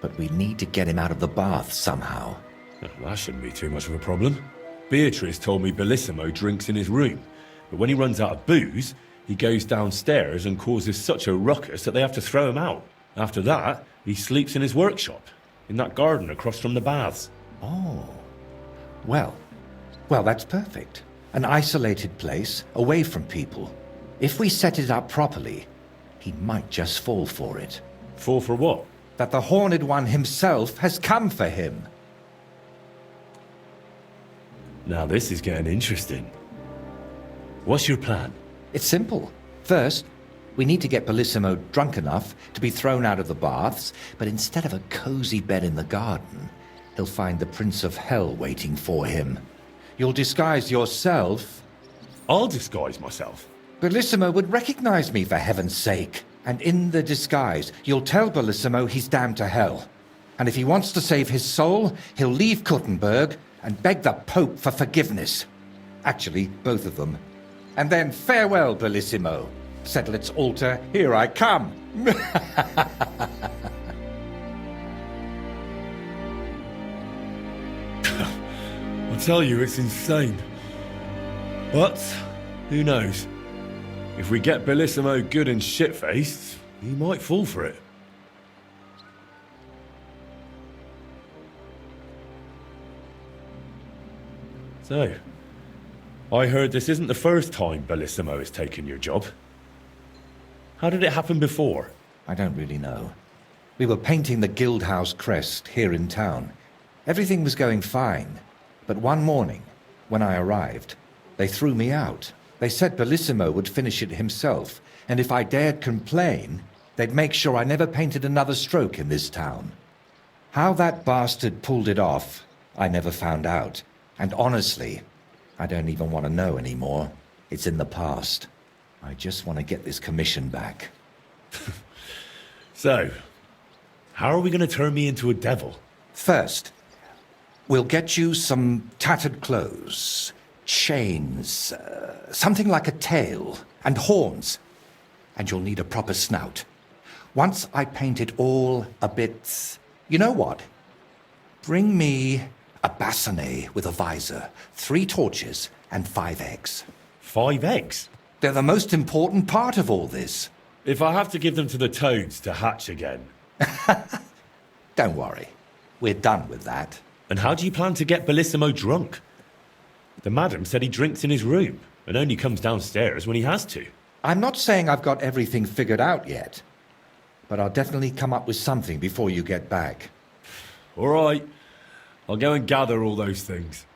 But we need to get him out of the bath somehow. Well, that shouldn't be too much of a problem. Beatrice told me Bellissimo drinks in his room, but when he runs out of booze, he goes downstairs and causes such a ruckus that they have to throw him out. After that, he sleeps in his workshop, in that garden across from the baths. Oh. Well, that's perfect. An isolated place, away from people. If we set it up properly, he might just fall for it. Fall for what? That the Horned One himself has come for him. Now this is getting interesting. What's your plan? It's simple. First, we need to get Bellissimo drunk enough to be thrown out of the baths, but instead of a cozy bed in the garden, he'll find the Prince of Hell waiting for him. You'll disguise yourself. I'll disguise myself. Bellissimo would recognize me, for heaven's sake. And in the disguise, you'll tell Bellissimo he's damned to hell. And if he wants to save his soul, he'll leave Kuttenberg and beg the Pope for forgiveness. Actually, both of them. And then farewell, Bellissimo. Settle its altar, here I come. I tell you, it's insane. But, who knows? If we get Bellissimo good and shit-faced, he might fall for it. So, I heard this isn't the first time Bellissimo has taken your job. How did it happen before? I don't really know. We were painting the Guildhouse crest here in town. Everything was going fine. But one morning, when I arrived, they threw me out. They said Bellissimo would finish it himself, and if I dared complain, they'd make sure I never painted another stroke in this town. How that bastard pulled it off, I never found out. And honestly, I don't even want to know anymore. It's in the past. I just want to get this commission back. So, how are we going to turn me into a devil? First, we'll get you some tattered clothes, chains, something like a tail, and horns. And you'll need a proper snout. Once I paint it all a bit... You know what? Bring me a bassinet with a visor, 3 torches, and 5 eggs. 5 eggs? They're the most important part of all this. If I have to give them to the toads to hatch again... Don't worry. We're done with that. And how do you plan to get Bellissimo drunk? The madam said he drinks in his room and only comes downstairs when he has to. I'm not saying I've got everything figured out yet, but I'll definitely come up with something before you get back. All right. I'll go and gather all those things.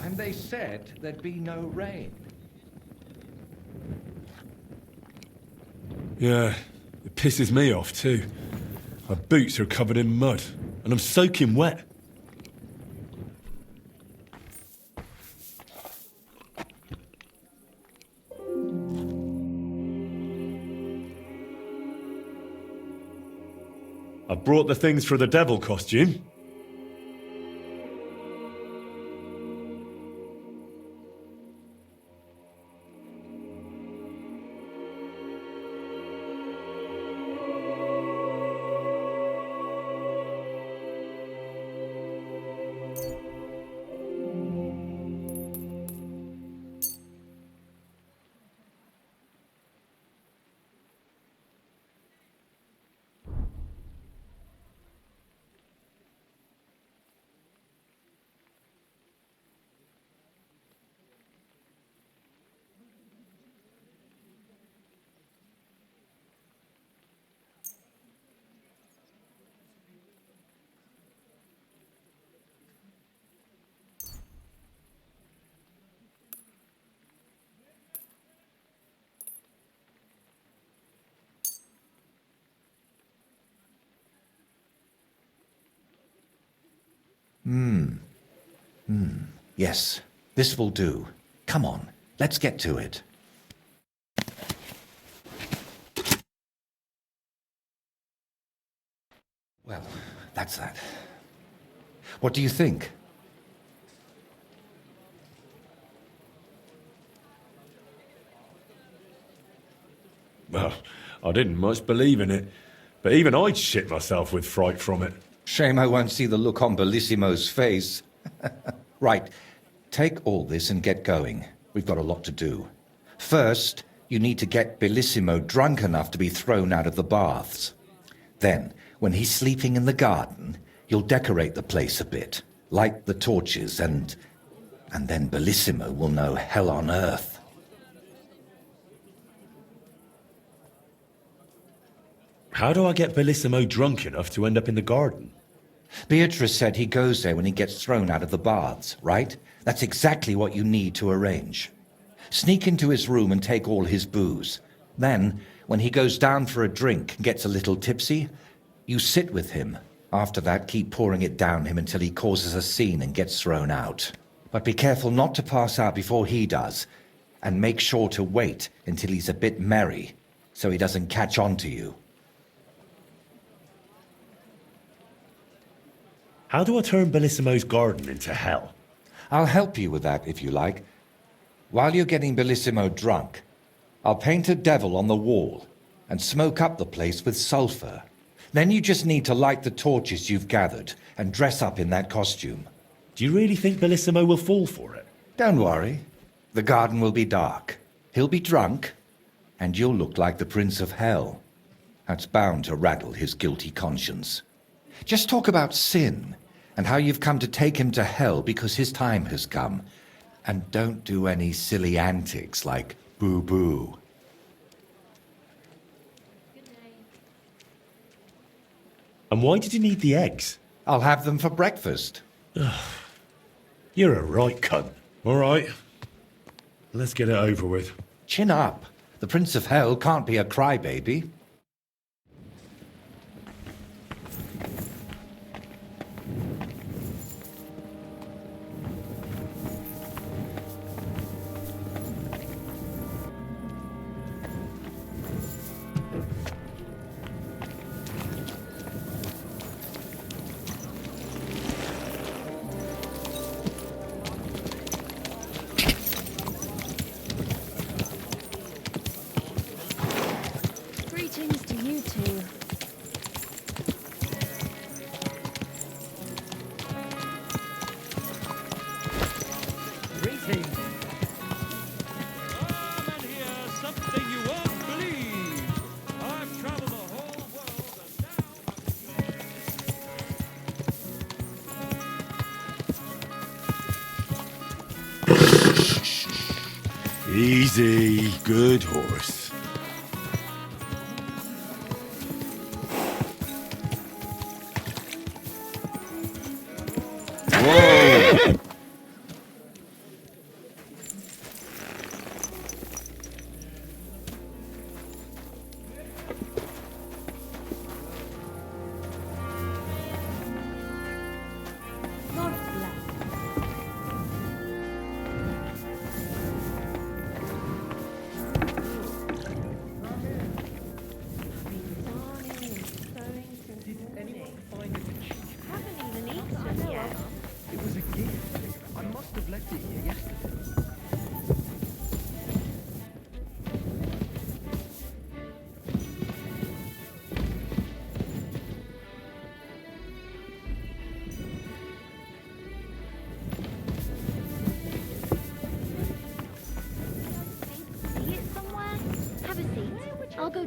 And they said there'd be no rain. Yeah, it pisses me off too. My boots are covered in mud, and I'm soaking wet. I brought the things for the devil costume. Yes, this will do. Come on, let's get to it. Well, that's that. What do you think? Well, I didn't much believe in it, but even I'd shit myself with fright from it. Shame I won't see the look on Bellissimo's face. Right, take all this and get going. We've got a lot to do. First, you need to get Bellissimo drunk enough to be thrown out of the baths. Then, when he's sleeping in the garden, you'll decorate the place a bit, light the torches, and then Bellissimo will know hell on earth. How do I get Bellissimo drunk enough to end up in the garden? Beatrice said he goes there when he gets thrown out of the baths, right? That's exactly what you need to arrange. Sneak into his room and take all his booze. Then, when he goes down for a drink and gets a little tipsy, you sit with him. After that, keep pouring it down him until he causes a scene and gets thrown out. But be careful not to pass out before he does, and make sure to wait until he's a bit merry, so he doesn't catch on to you. How do I turn Bellissimo's garden into hell? I'll help you with that, if you like. While you're getting Bellissimo drunk, I'll paint a devil on the wall and smoke up the place with sulfur. Then you just need to light the torches you've gathered and dress up in that costume. Do you really think Bellissimo will fall for it? Don't worry. The garden will be dark. He'll be drunk, and you'll look like the Prince of Hell. That's bound to rattle his guilty conscience. Just talk about sin and how you've come to take him to hell because his time has come. And don't do any silly antics like boo-boo. And why did you need the eggs? I'll have them for breakfast. You're a right cunt. All right. Let's get it over with. Chin up. The Prince of Hell can't be a crybaby. Greetings to you two. Greetings. Something you won't believe. I've traveled the whole world Easy, good horse.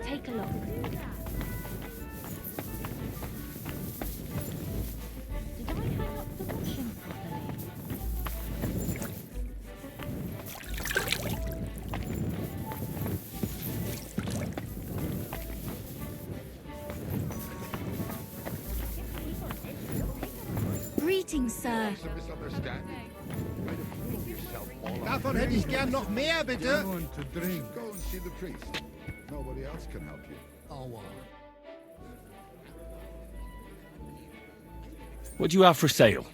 take a look. Did I hang up the washing properly? Greetings, sir. Davon hätte ich gern noch mehr, bitte. Go and see the priest. Nobody else can help you. What do you have for sale?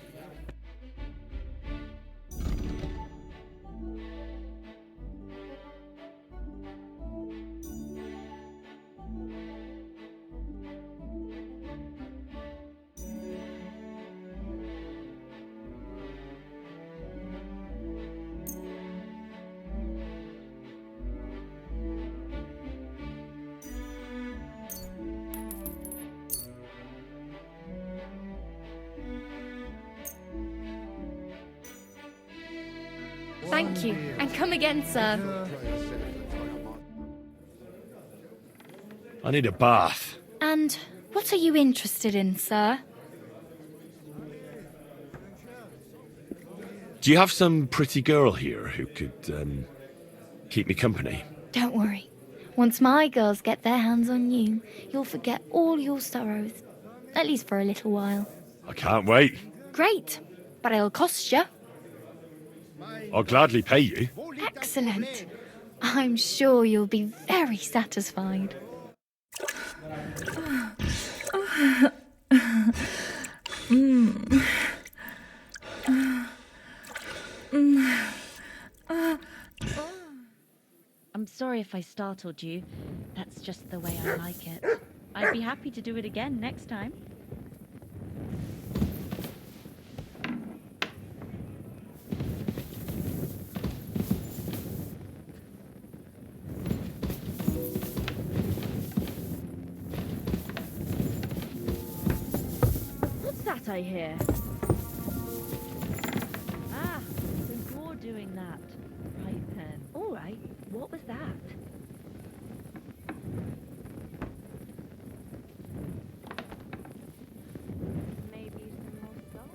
Thank you, and come again, sir. I need a bath. And what are you interested in, sir? Do you have some pretty girl here who could, keep me company? Don't worry. Once my girls get their hands on you, you'll forget all your sorrows. At least for a little while. I can't wait. Great, but it'll cost you. I'll gladly pay you. Excellent. I'm sure you'll be very satisfied. I'm sorry if I startled you. That's just the way I like it. I'd be happy to do it again next time. What's that I hear? Ah, so you're doing that. Right then. All right. What was that? Maybe some more salt?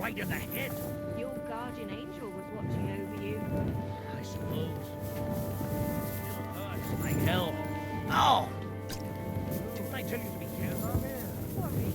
right in the head. Your guardian angel was watching over you. I suppose. Still hurts like hell. Ow! Didn't I tell you to be careful? Sorry.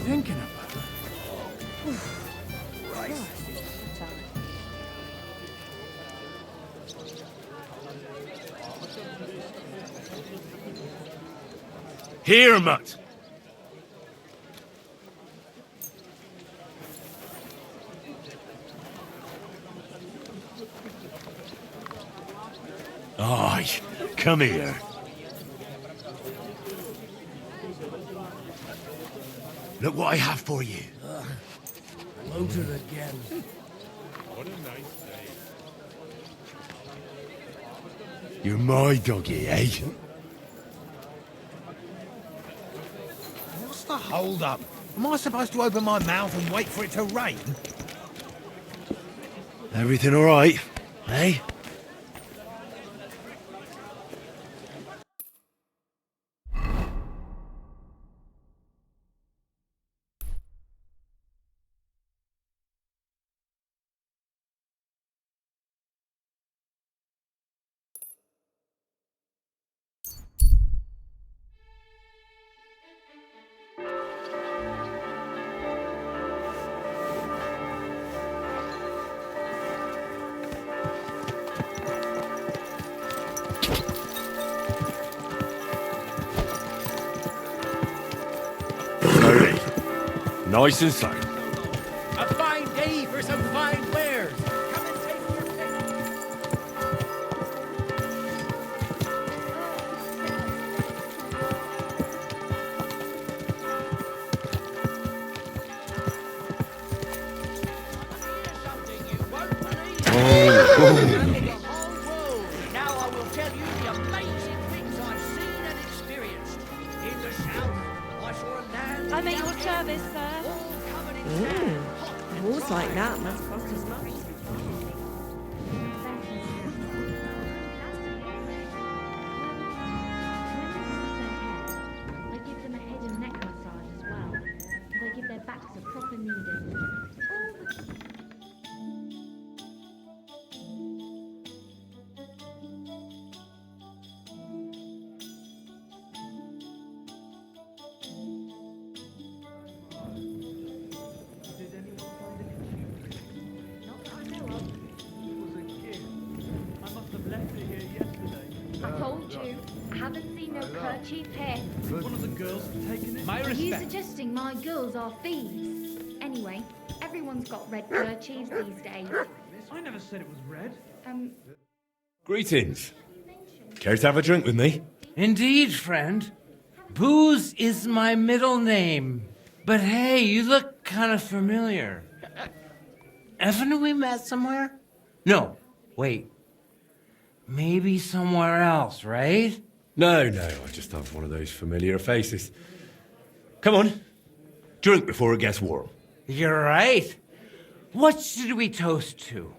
Thinking about it. Right. Here, Mutt. Aye, come here. Look what I have for you. Loaded again. What a nice day. You're my doggy, eh? What's the hold up? Am I supposed to open my mouth and wait for it to rain? Everything all right, eh? Nice and slow. A fine day for some fine wares. Come and take your pick. Now I will tell you the amazing things I've seen and experienced. In the south, I saw a land. I'm at your service, sir. Walls like that must cost as much. proper needing. I told you, I haven't seen no kerchief here. One of the girls taking it? Are you suggesting my girls are thieves? Anyway, everyone's got red kerchiefs these days. I never said it was red. Greetings. Care to have a drink with me? Indeed, friend. Booze is my middle name. But hey, you look kind of familiar. Haven't we met somewhere? No, wait. Maybe somewhere else, right? No, I just have one of those familiar faces. Come on. Drink before it gets warm. You're right. What should we toast to?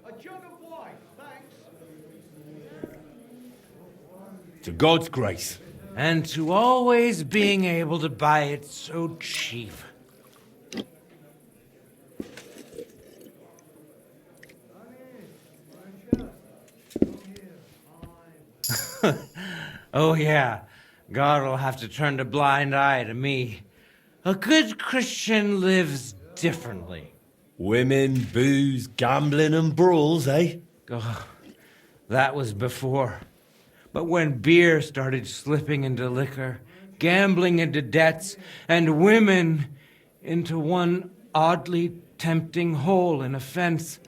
A jug of wine, thanks. To God's grace. And to always being able to buy it so cheap. Oh yeah, God will have to turn a blind eye to me. A good Christian lives differently. Women, booze, gambling and brawls, eh? Oh, that was before. But when beer started slipping into liquor, gambling into debts, and women into one oddly tempting hole in a fence,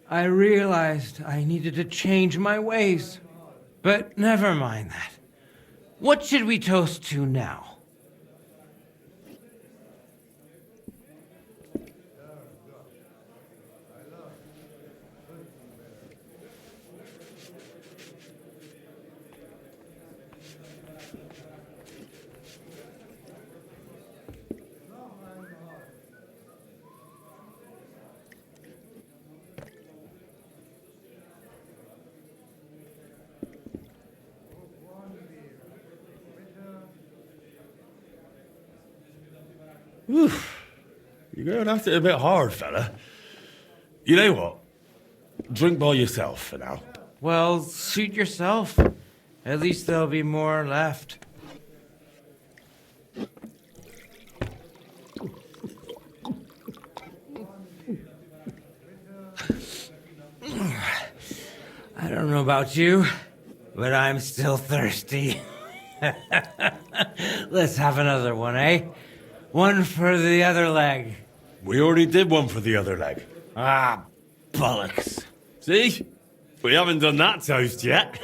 I realized I needed to change my ways. But never mind that. What should we toast to now? Oof. You're going at it a bit hard, fella. You know what? Drink by yourself for now. Well, suit yourself. At least there'll be more left. I don't know about you, but I'm still thirsty. Let's have another one, eh? One for the other leg. We already did one for the other leg. Ah, bollocks. See? We haven't done that toast yet.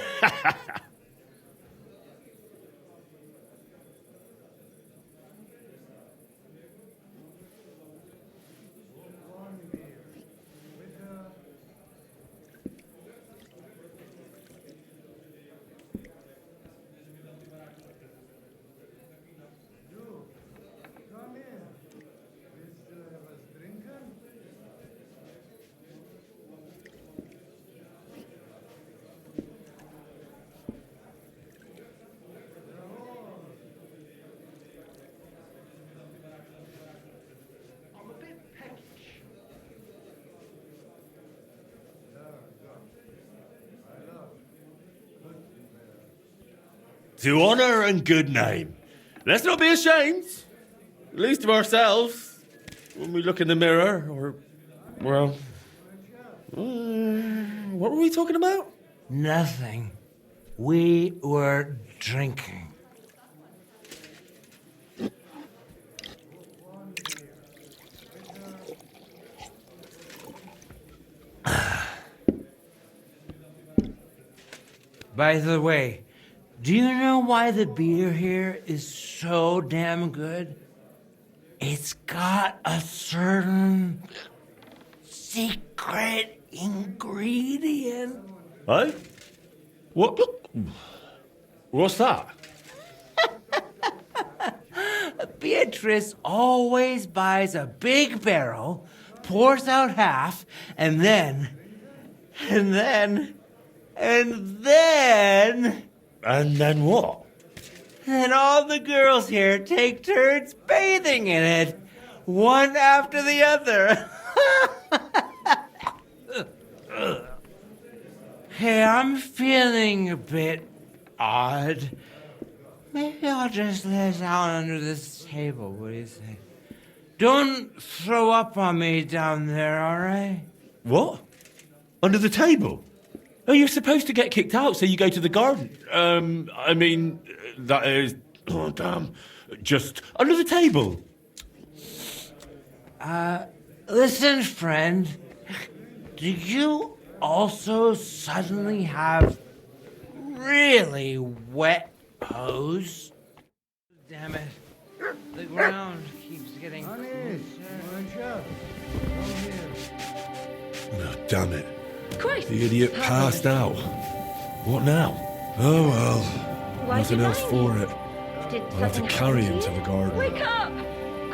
To honour and good name. Let's not be ashamed, at least of ourselves, when we look in the mirror, or, well, what were we talking about? Nothing. We were drinking. By the way, do you know why the beer here is so damn good? It's got a certain secret ingredient. Eh? What? What's that? Beatrice always buys a big barrel, pours out half, and then And then... And then... And then what? Then all the girls here take turns bathing in it. One after the other. Hey, I'm feeling a bit odd. Maybe I'll just lay down under this table. What do you think? Don't throw up on me down there, all right? What? Under the table? Oh, you're supposed to get kicked out, so you go to the garden. I mean, that is... Oh, damn. Just under the table. Listen, friend. Do you also suddenly have really wet hose? Damn it. The ground keeps getting closer. Oh, damn it. Christ! The idiot passed out. What now? Oh well. Why Nothing did else I for leave? it. Did I'll have to something carry happen him to the garden. Wake up!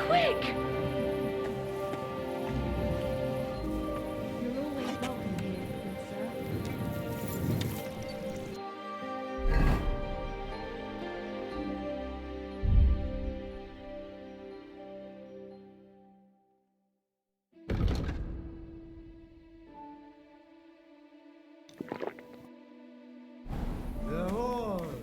Quick! You're always welcome here, good sir. The horse.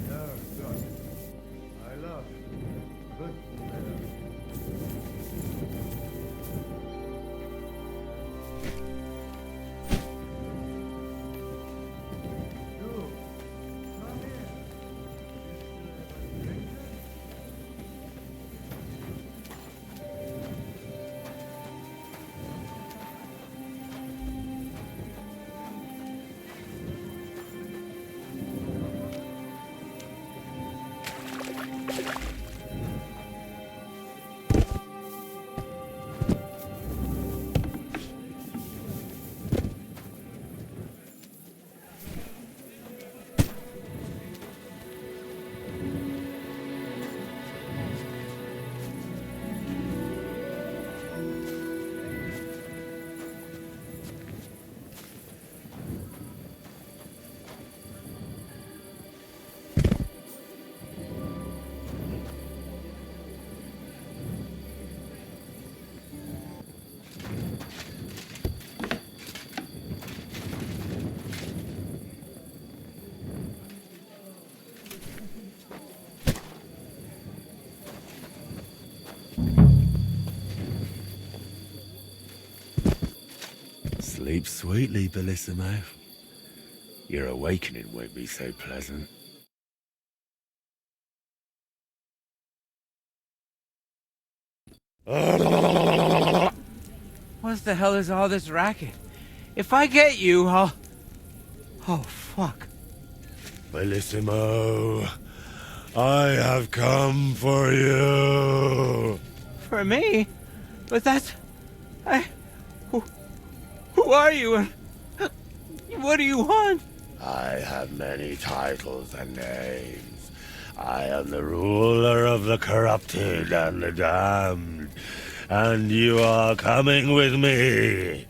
No, good. I love good fellow. You, come here. Sleep sweetly, Bellissimo. Your awakening won't be so pleasant. What the hell is all this racket? If I get you, I'll... Oh, fuck. Bellissimo, I have come for you. For me? But that's... Who are you and... What do you want? I have many titles and names. I am the ruler of the corrupted and the damned. And you are coming with me.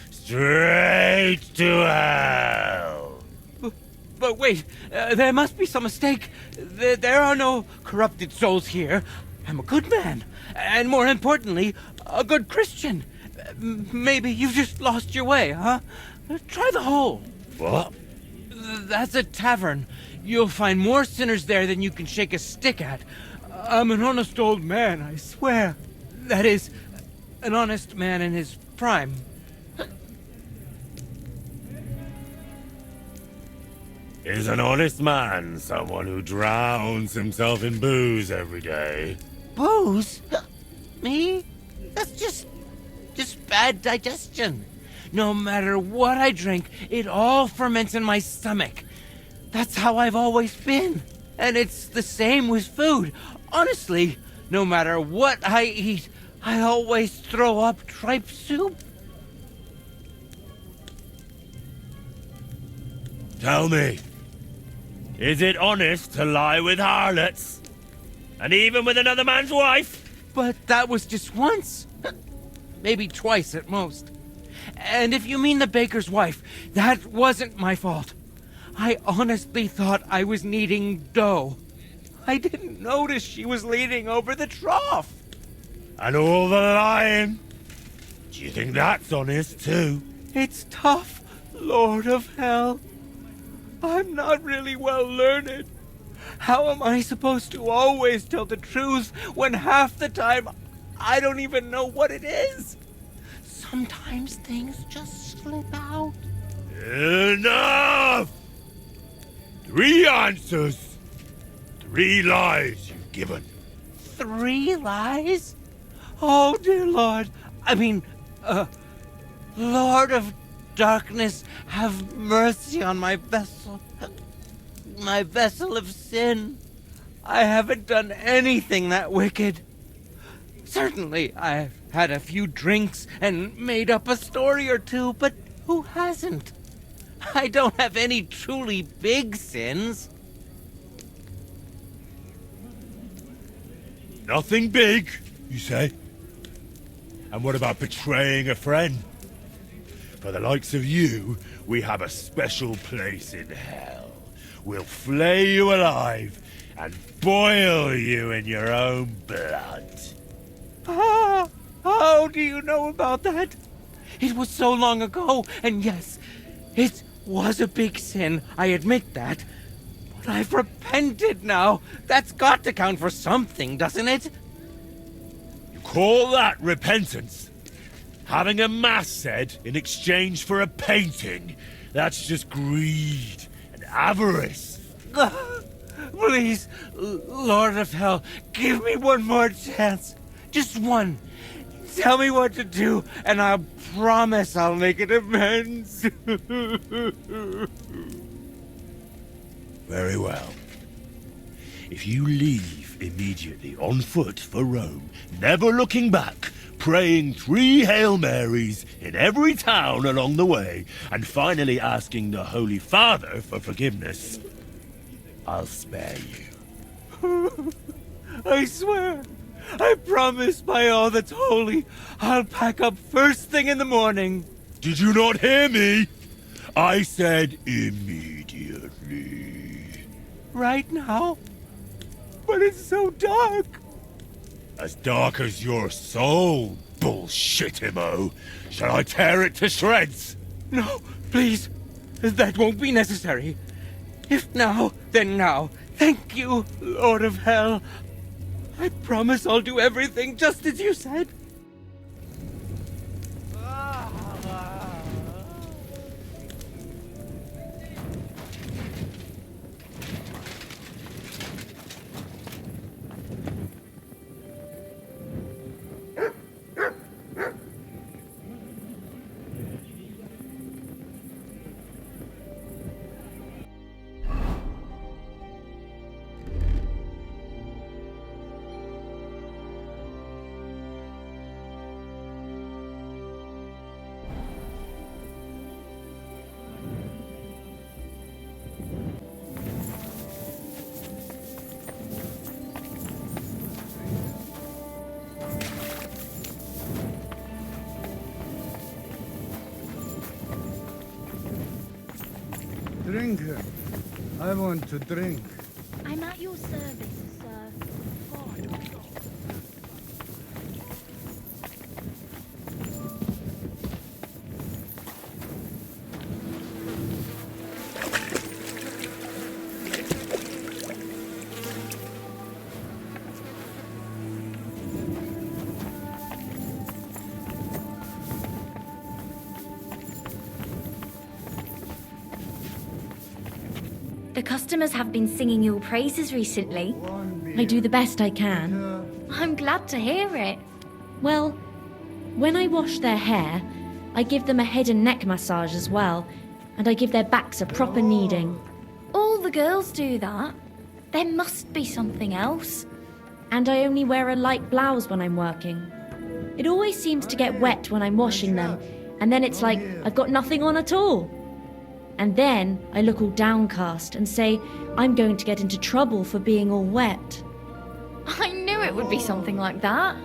Straight to hell. But wait, there must be some mistake. There are no corrupted souls here. I'm a good man. And more importantly, a good Christian. Maybe you've just lost your way, huh? Try the hole. What? That's a tavern. You'll find more sinners there than you can shake a stick at. I'm an honest old man, I swear. That is, an honest man in his prime. Is an honest man someone who drowns himself in booze every day? Booze? Me? That's just bad digestion. No matter what I drink, it all ferments in my stomach. That's how I've always been. And it's the same with food. Honestly, no matter what I eat, I always throw up tripe soup. Tell me, is it honest to lie with harlots? And even with another man's wife? But that was just once. Maybe twice at most. And if you mean the baker's wife, that wasn't my fault. I honestly thought I was kneading dough. I didn't notice she was leaning over the trough. And all the lying? Do you think that's honest too? It's tough, Lord of Hell. I'm not really well learned. How am I supposed to always tell the truth when half the time I don't even know what it is? Sometimes things just slip out. Enough! 3 answers. 3 lies you've given. 3 lies? Oh, dear Lord. Lord of Darkness, have mercy on my vessel. My vessel of sin. I haven't done anything that wicked. Certainly, I've had a few drinks and made up a story or two, but who hasn't? I don't have any truly big sins. Nothing big, you say? And what about betraying a friend? For the likes of you, we have a special place in hell. We'll flay you alive and boil you in your own blood. Ah, how do you know about that? It was so long ago, and yes, it was a big sin, I admit that. But I've repented now. That's got to count for something, doesn't it? You call that repentance? Having a mass said in exchange for a painting? That's just greed and avarice. Please, Lord of Hell, give me one more chance. Just one. Tell me what to do, and I'll promise I'll make it amends. Very well. If you leave immediately on foot for Rome, never looking back, praying 3 Hail Marys in every town along the way, and finally asking the Holy Father for forgiveness, I'll spare you. I swear, I promise by all that's holy, I'll pack up first thing in the morning. Did you not hear me? I said immediately. Right now? But it's so dark. As dark as your soul, bullshit-imo. Shall I tear it to shreds? No, please. That won't be necessary. If now, then now. Thank you, Lord of Hell. I promise I'll do everything just as you said. Drink. I want to drink. I'm at your service, sir. God. The customers have been singing your praises recently. I do the best I can. I'm glad to hear it. Well, when I wash their hair, I give them a head and neck massage as well, and I give their backs a proper kneading. All the girls do that. There must be something else. And I only wear a light blouse when I'm working. It always seems to get wet when I'm washing them, and then it's like I've got nothing on at all. And then I look all downcast and say I'm going to get into trouble for being all wet. I knew it would be something like that.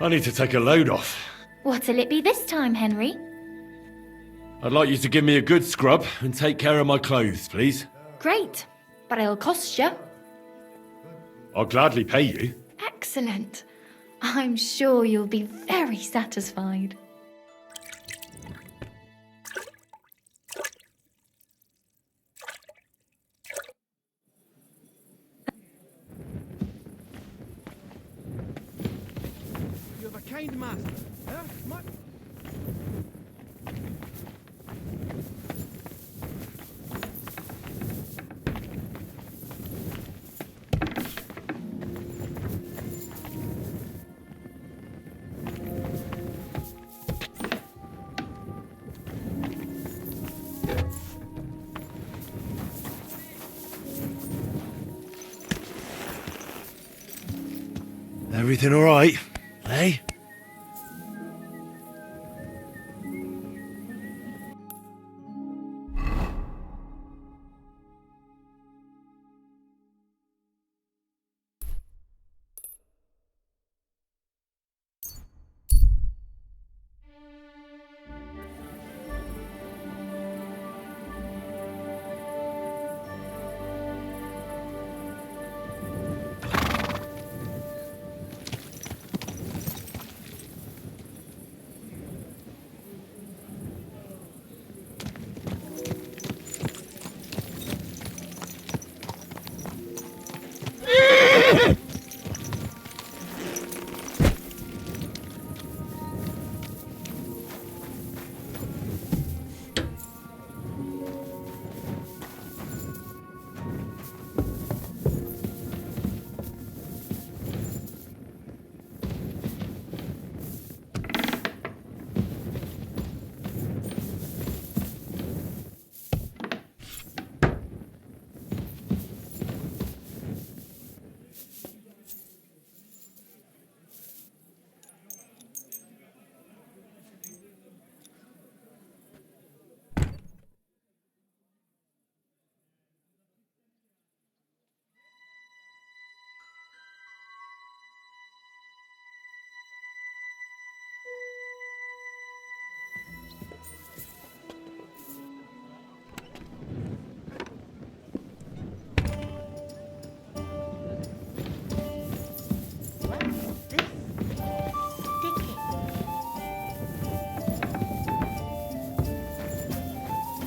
I need to take a load off. What'll it be this time, Henry? I'd like you to give me a good scrub and take care of my clothes, please. Great, but it'll cost you. I'll gladly pay you. Excellent. I'm sure you'll be very satisfied. You have a kind master, huh? Everything all right, eh?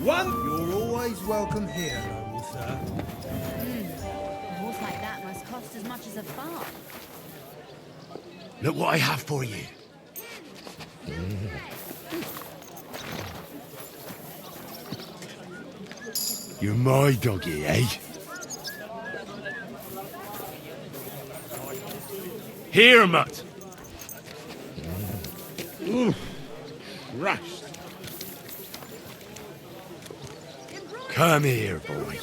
You're always welcome here, noble sir. A horse like that must cost as much as a farm. Look what I have for you. You're my doggy, eh? Here, mutt. Rushed. Come here, boy.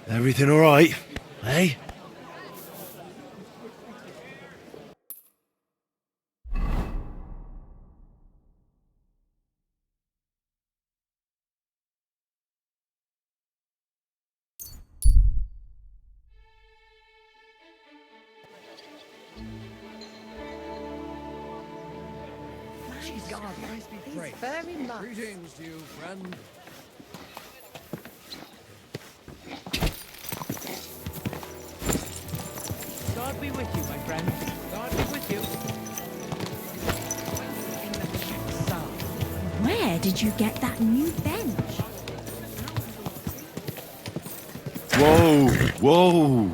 Everything all right, eh? God, thanks very much. Greetings to you, friend. God be with you, my friend. God be with you. Where did you get that new bench? Whoa, whoa.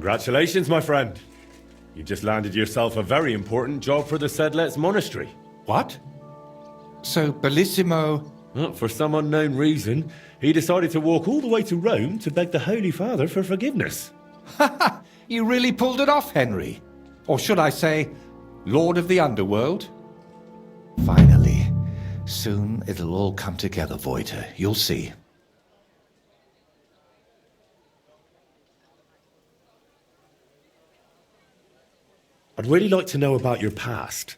Congratulations, my friend. You just landed yourself a very important job for the Sedlets Monastery. What? So, Bellissimo... Well, for some unknown reason, he decided to walk all the way to Rome to beg the Holy Father for forgiveness. You really pulled it off, Henry. Or should I say, Lord of the Underworld? Finally. Soon it'll all come together, Voiter. You'll see. I'd really like to know about your past.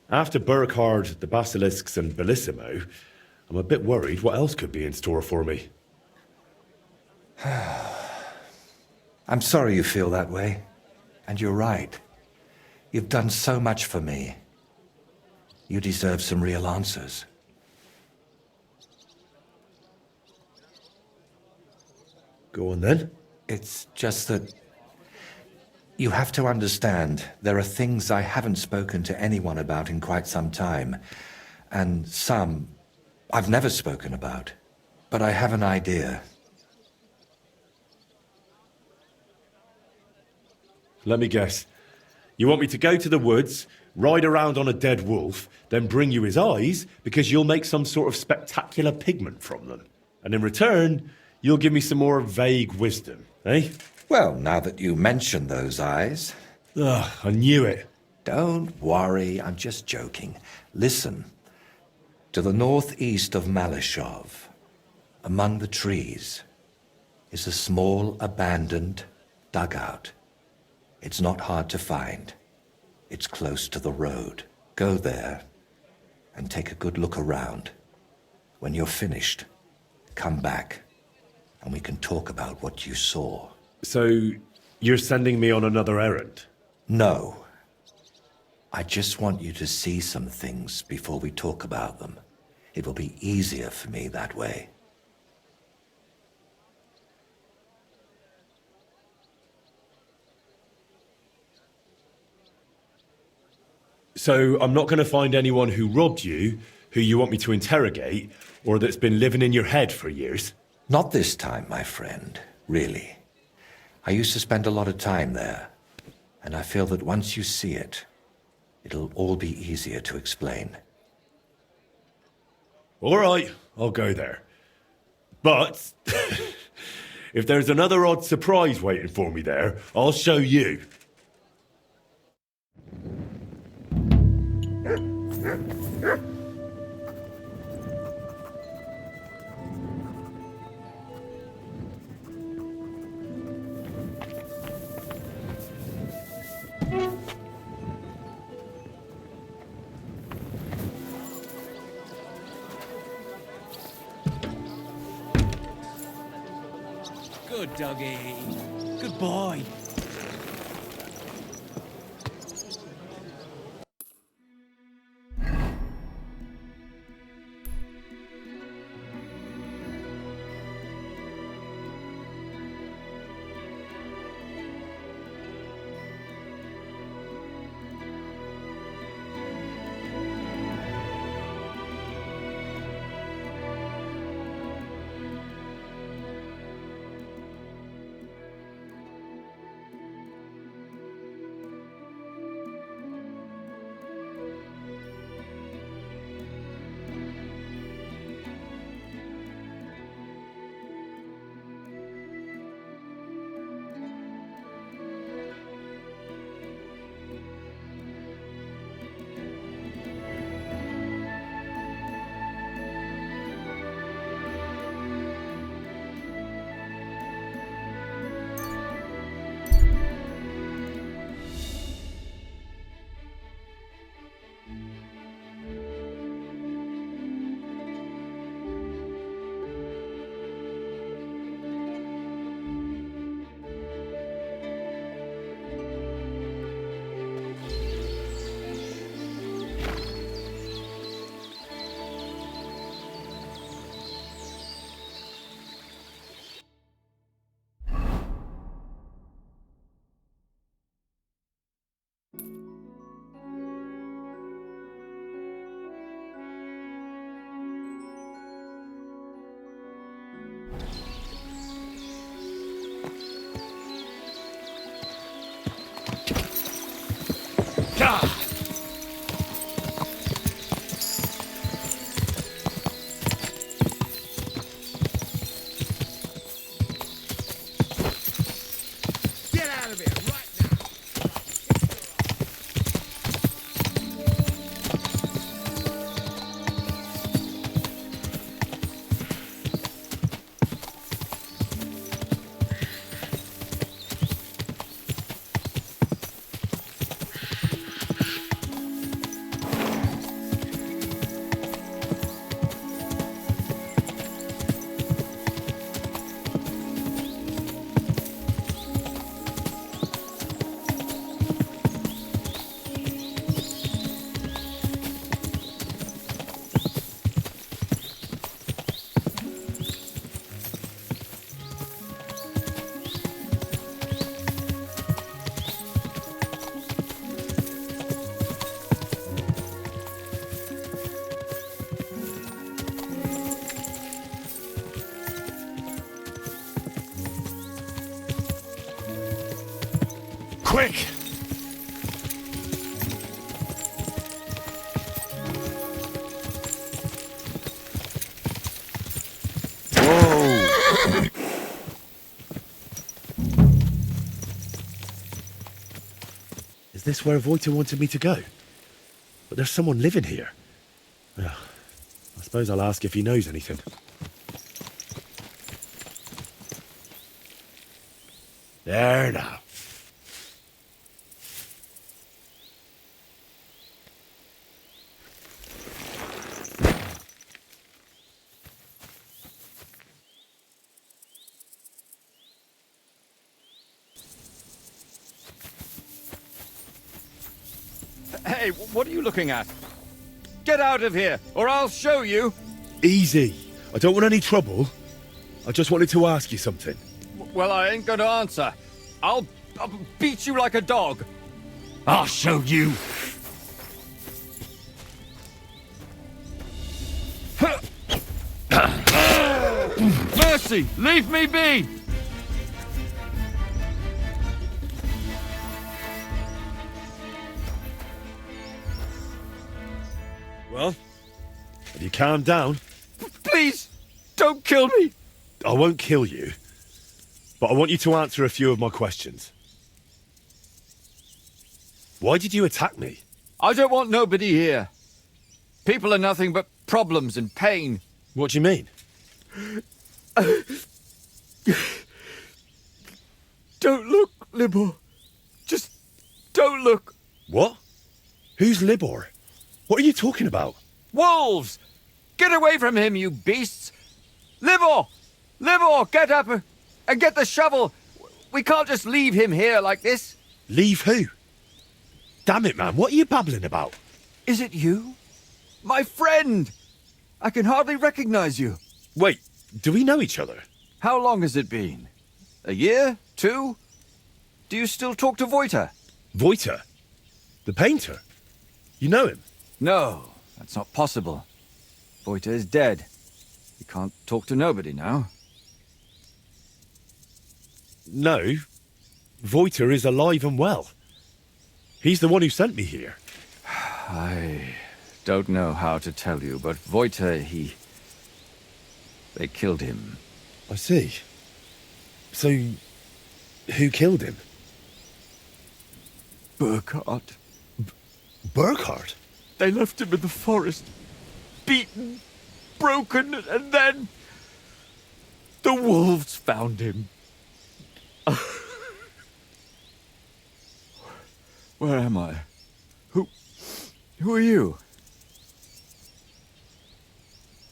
After Burkhard, the Basilisks, and Bellissimo, I'm a bit worried what else could be in store for me. I'm sorry you feel that way. And you're right. You've done so much for me. You deserve some real answers. Go on then. It's just that... You have to understand, there are things I haven't spoken to anyone about in quite some time. And some I've never spoken about. But I have an idea. Let me guess. You want me to go to the woods, ride around on a dead wolf, then bring you his eyes because you'll make some sort of spectacular pigment from them. And in return, you'll give me some more vague wisdom, eh? Well, now that you mention those eyes... Ugh, I knew it. Don't worry, I'm just joking. Listen. To the northeast of Malashov, among the trees, is a small abandoned dugout. It's not hard to find. It's close to the road. Go there and take a good look around. When you're finished, come back and we can talk about what you saw. So, you're sending me on another errand? No. I just want you to see some things before we talk about them. It will be easier for me that way. So, I'm not going to find anyone who robbed you, who you want me to interrogate, or that's been living in your head for years? Not this time, my friend. Really. I used to spend a lot of time there, and I feel that once you see it, it'll all be easier to explain. All right, I'll go there. But if there's another odd surprise waiting for me there, I'll show you. Good doggy. Good boy. Quick! Whoa! Is this where Voйтою wanted me to go? But there's someone living here. Well, I suppose I'll ask if he knows anything. There now. Hey, what are you looking at? Get out of here, or I'll show you. Easy. I don't want any trouble. I just wanted to ask you something. Well, I ain't gonna answer. I'll beat you like a dog. I'll show you. Mercy, leave me be. Well, have you calmed down? Please, don't kill me. I won't kill you, but I want you to answer a few of my questions. Why did you attack me? I don't want nobody here. People are nothing but problems and pain. What do you mean? Don't look, Libor. Just don't look. What? Who's Libor? What are you talking about? Wolves! Get away from him, you beasts! Libor! Libor, get up and get the shovel! We can't just leave him here like this. Leave who? Damn it, man, what are you babbling about? Is it you? My friend! I can hardly recognize you. Wait, do we know each other? How long has it been? A year? 2? Do you still talk to Voйтою? Voйтою? The painter? You know him? No, that's not possible. Voйтою is dead. You can't talk to nobody now. No. Voйтою is alive and well. He's the one who sent me here. I don't know how to tell you, but Voйтою, they killed him. I see. So, who killed him? Burkhard. Burkhard? They left him in the forest, beaten, broken, and then the wolves found him. Where am I? Who are you?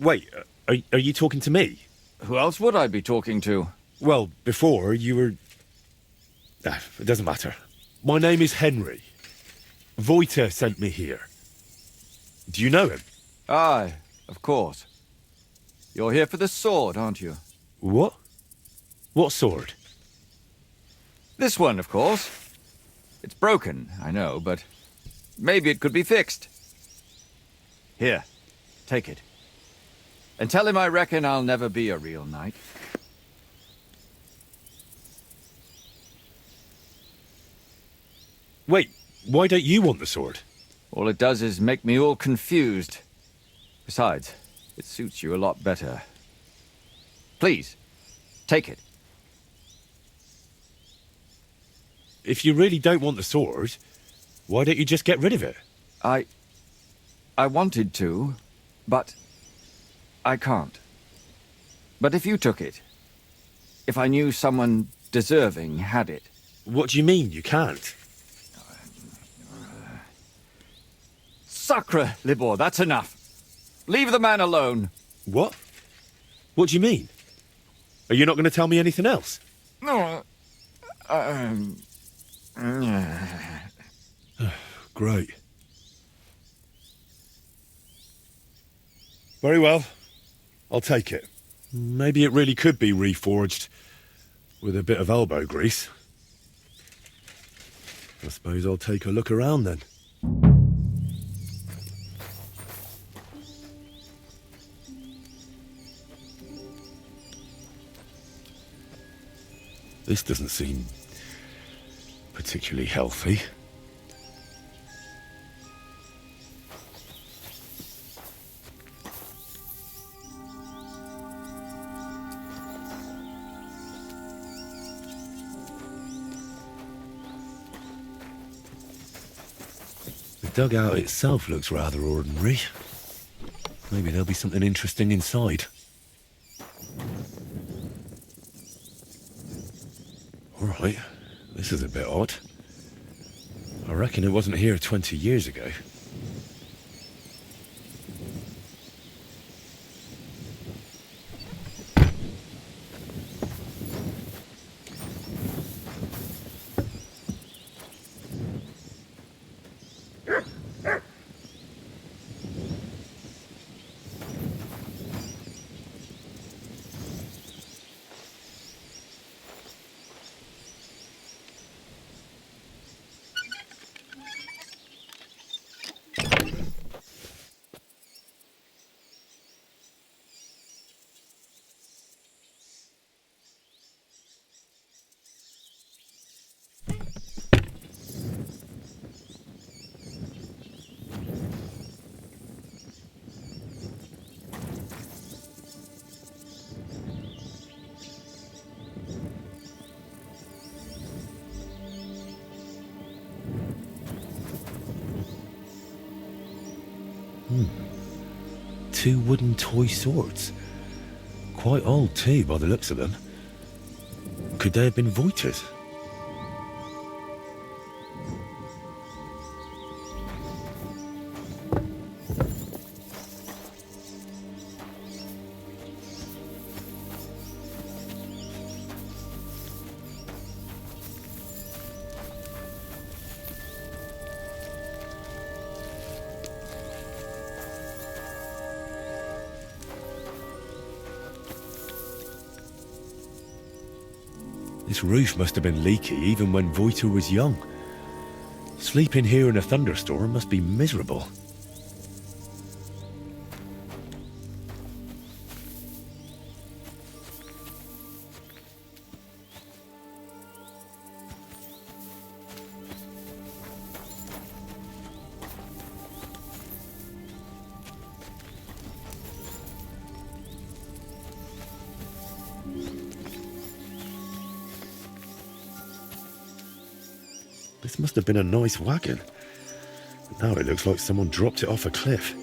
Wait, are you talking to me? Who else would I be talking to? Well, before you were... it doesn't matter. My name is Henry. Voйтою sent me here. Do you know him? Aye, of course. You're here for the sword, aren't you? What? What sword? This one, of course. It's broken, I know, but maybe it could be fixed. Here, take it. And tell him I reckon I'll never be a real knight. Wait, why don't you want the sword? All it does is make me all confused. Besides, it suits you a lot better. Please, take it. If you really don't want the sword, why don't you just get rid of it? I wanted to, but I can't. But if you took it, if I knew someone deserving had it... What do you mean, you can't? Sacre, Libor, that's enough. Leave the man alone. What? What do you mean? Are you not going to tell me anything else? No. Great. Very well. I'll take it. Maybe it really could be reforged with a bit of elbow grease. I suppose I'll take a look around then. This doesn't seem particularly healthy. The dugout itself looks rather ordinary. Maybe there'll be something interesting inside. All right, this is a bit odd. I reckon it wasn't here 20 years ago. Two wooden toy swords. Quite old too, by the looks of them. Could they have been Voyters? This roof must have been leaky even when Voytou was young. Sleeping here in a thunderstorm must be miserable. This must have been a nice wagon. Now it looks like someone dropped it off a cliff.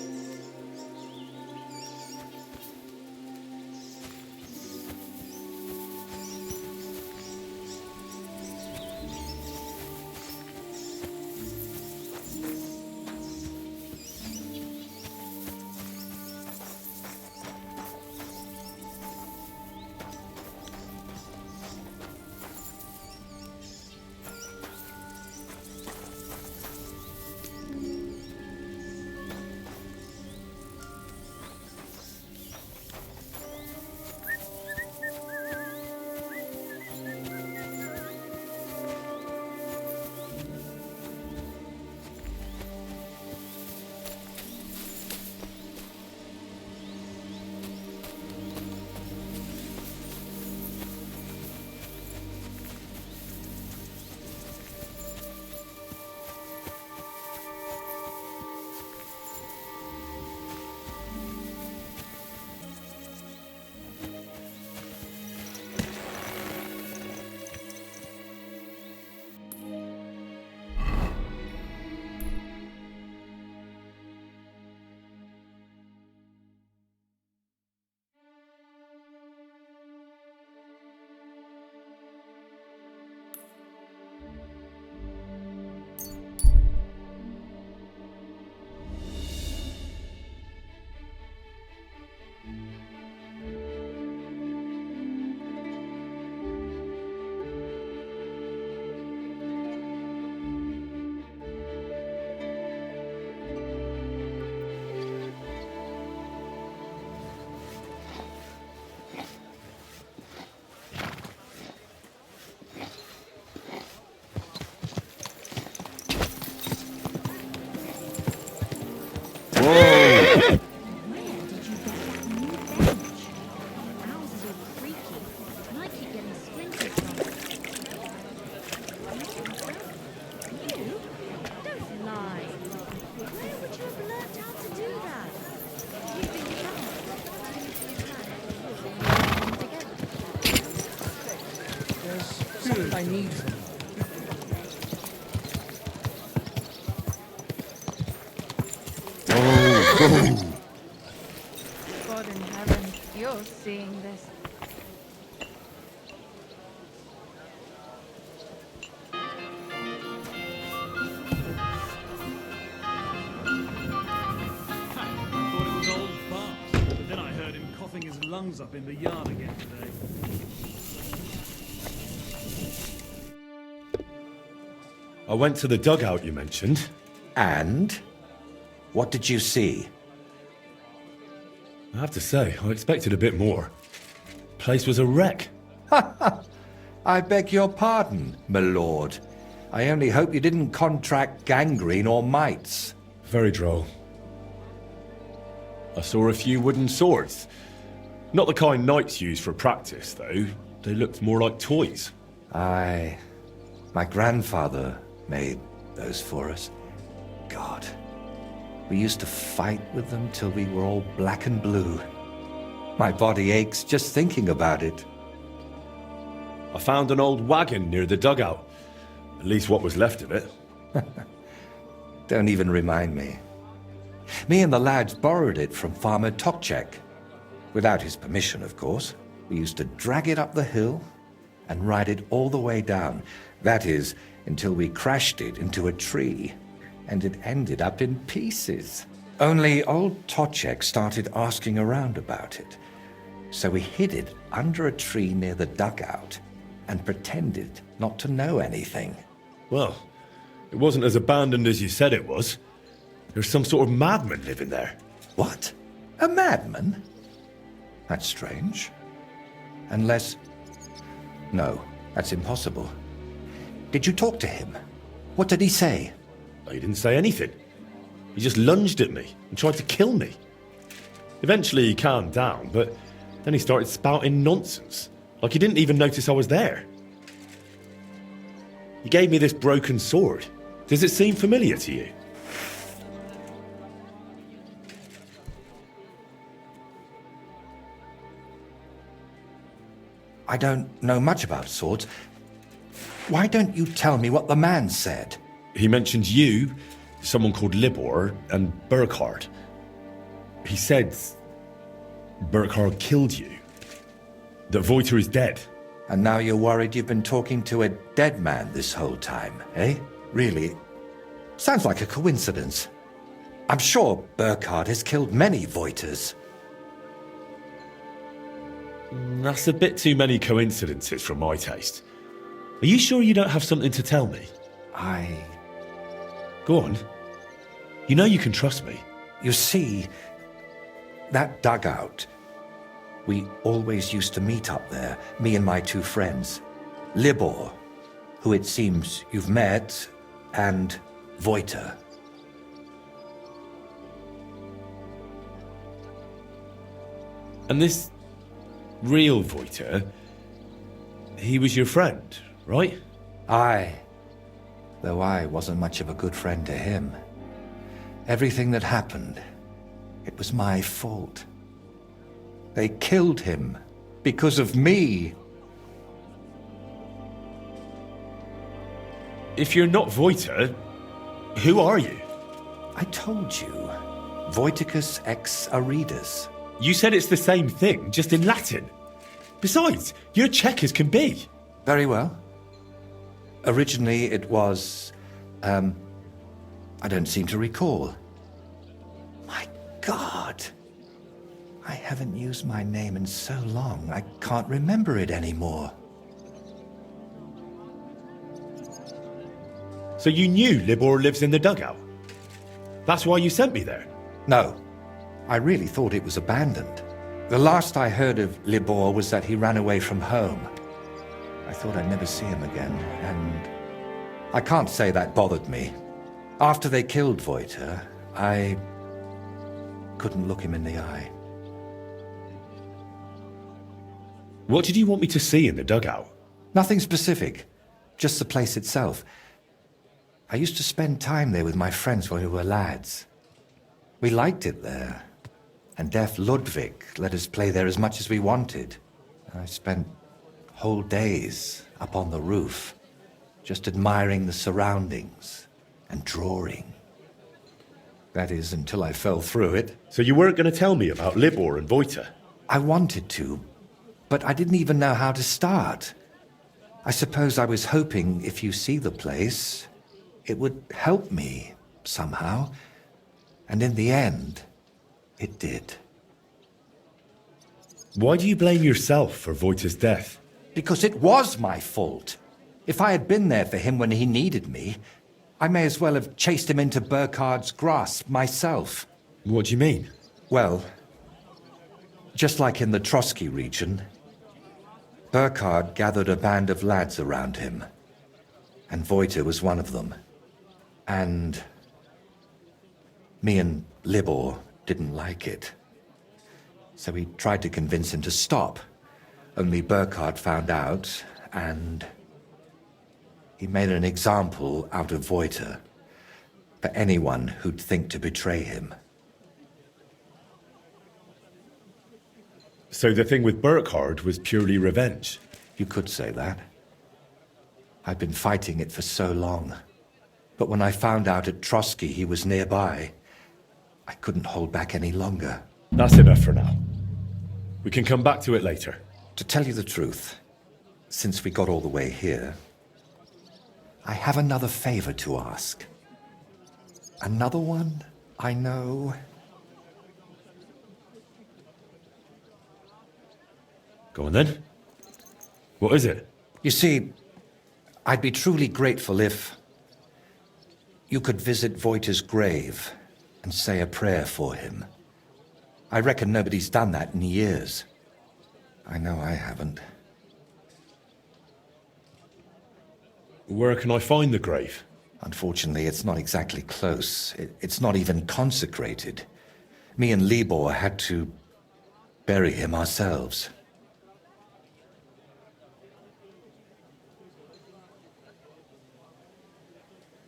need. God in heaven, you're seeing this. Thought it was old Bart, but then I heard him coughing his lungs up in the yard again today. I went to the dugout you mentioned. And? What did you see? I have to say, I expected a bit more. Place was a wreck. I beg your pardon, my lord. I only hope you didn't contract gangrene or mites. Very droll. I saw a few wooden swords. Not the kind knights use for practice, though. They looked more like toys. Aye. My grandfather made those for us. God. We used to fight with them till we were all black and blue. My body aches just thinking about it. I found an old wagon near the dugout. At least what was left of it. Don't even remind me. Me and the lads borrowed it from Farmer Tokchek. Without his permission, of course. We used to drag it up the hill and ride it all the way down. That is, until we crashed it into a tree. And it ended up in pieces. Only old Tokchek started asking around about it. So we hid it under a tree near the dugout and pretended not to know anything. Well, it wasn't as abandoned as you said it was. There's some sort of madman living there. What? A madman? That's strange. Unless... No, that's impossible. Did you talk to him? What did he say? He didn't say anything. He just lunged at me and tried to kill me. Eventually he calmed down, but then he started spouting nonsense. Like he didn't even notice I was there. He gave me this broken sword. Does it seem familiar to you? I don't know much about swords. Why don't you tell me what the man said? He mentioned you, someone called Libor, and Burkhard. He said Burkhard killed you. That Voiter is dead. And now you're worried you've been talking to a dead man this whole time, eh? Really? Sounds like a coincidence. I'm sure Burkhard has killed many Voiters. That's a bit too many coincidences for my taste. Are you sure you don't have something to tell me? Go on. You know you can trust me. You see, that dugout, we always used to meet up there, me and my two friends. Libor, who it seems you've met, and Voiter. And this real Voiter, he was your friend, right? Aye. Though I wasn't much of a good friend to him. Everything that happened, it was my fault. They killed him because of me. If you're not Voiter, who are you? I told you. Voiticus ex Aridus. You said it's the same thing, just in Latin. Besides, you're Czech as can be. Very well. Originally it was, I don't seem to recall. My God. I haven't used my name in so long, I can't remember it anymore. So you knew Libor lives in the dugout? That's why you sent me there? No. I really thought it was abandoned. The last I heard of Libor was that he ran away from home. I thought I'd never see him again, and I can't say that bothered me. After they killed Voiter, I couldn't look him in the eye. What did you want me to see in the dugout? Nothing specific, just the place itself. I used to spend time there with my friends when we were lads. We liked it there, and deaf Ludwig let us play there as much as we wanted. I spent whole days up on the roof, just admiring the surroundings and drawing. That is, until I fell through it. So you weren't going to tell me about Libor and Voita? I wanted to, but I didn't even know how to start. I suppose I was hoping if you see the place, it would help me somehow. And in the end, it did. Why do you blame yourself for Voita's death? Because it was my fault. If I had been there for him when he needed me, I may as well have chased him into Burkhard's grasp myself. What do you mean? Well, just like in the Trotsky region, Burkhard gathered a band of lads around him, and Voita was one of them. And me and Libor didn't like it. So we tried to convince him to stop. Only Burkhard found out, and he made an example out of Voita for anyone who'd think to betray him. So the thing with Burkhard was purely revenge? You could say that. I'd been fighting it for so long. But when I found out at Trotsky he was nearby, I couldn't hold back any longer. That's enough for now. We can come back to it later. To tell you the truth, since we got all the way here, I have another favor to ask. Another one, I know. Go on then. What is it? You see, I'd be truly grateful if you could visit Voita's grave and say a prayer for him. I reckon nobody's done that in years. I know I haven't. Where can I find the grave? Unfortunately, it's not exactly close. It's not even consecrated. Me and Libor had to bury him ourselves.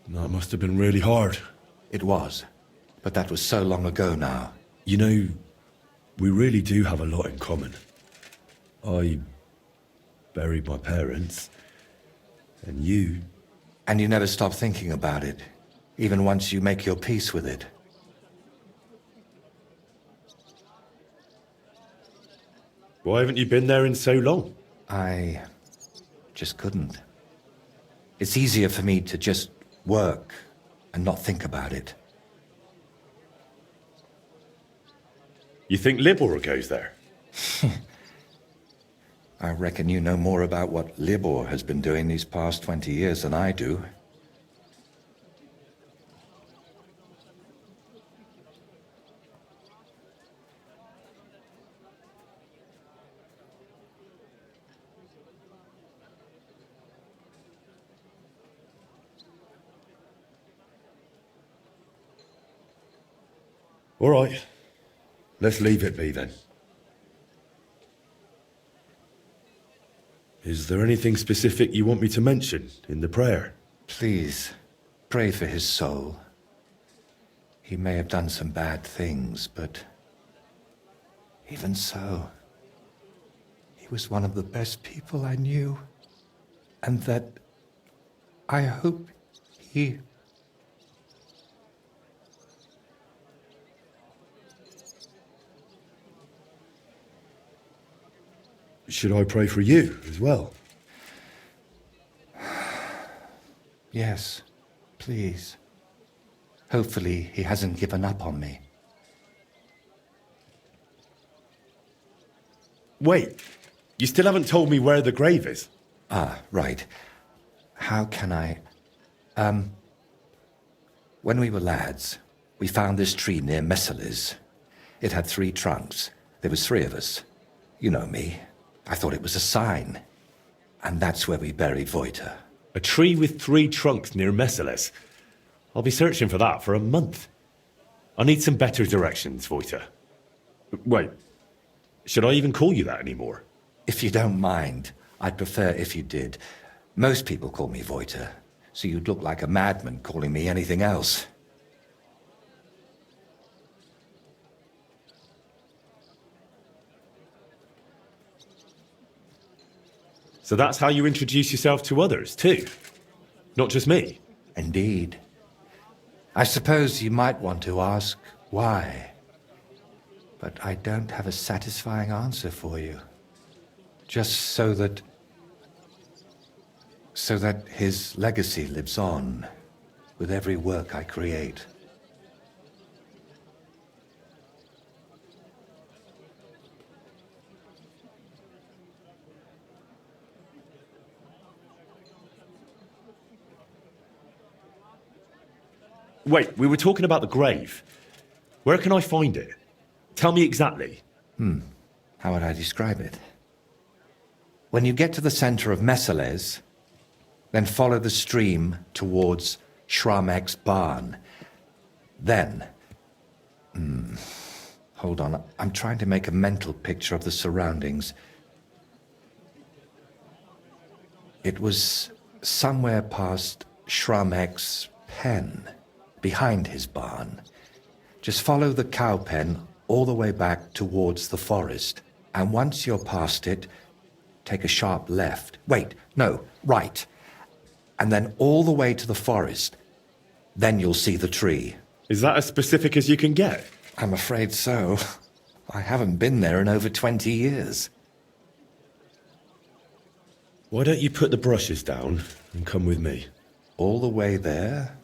That must have been really hard. It was. But that was so long ago now. You know, we really do have a lot in common. I buried my parents, and you... And you never stop thinking about it, even once you make your peace with it. Why haven't you been there in so long? I just couldn't. It's easier for me to just work and not think about it. You think Libor goes there? I reckon you know more about what Libor has been doing these past 20 years than I do. All right. Let's leave it be then. Is there anything specific you want me to mention in the prayer? Please, pray for his soul. He may have done some bad things, but even so, he was one of the best people I knew. And that I hope he... Should I pray for you as well? Yes, please. Hopefully he hasn't given up on me. Wait, you still haven't told me where the grave is. Ah, right. How can I... When we were lads, we found this tree near Messeles. It had 3 trunks. There was 3 of us. You know me. I thought it was a sign. And that's where we buried Voita. A tree with 3 trunks near Messeles. I'll be searching for that for a month. I need some better directions, Voita. Wait, should I even call you that anymore? If you don't mind, I'd prefer if you did. Most people call me Voita, so you'd look like a madman calling me anything else. So that's how you introduce yourself to others, too? Not just me? Indeed. I suppose you might want to ask why. But I don't have a satisfying answer for you. Just so that his legacy lives on with every work I create. Wait, we were talking about the grave. Where can I find it? Tell me exactly. How would I describe it? When you get to the center of Messales, then follow the stream towards Shramek's barn. Then... hold on, I'm trying to make a mental picture of the surroundings. It was somewhere past Shramek's pen, behind his barn. Just follow the cow pen all the way back towards the forest. And once you're past it, take a sharp left. Wait, no, right. And then all the way to the forest. Then you'll see the tree. Is that as specific as you can get? I'm afraid so. I haven't been there in over 20 years. Why don't you put the brushes down and come with me? All the way there?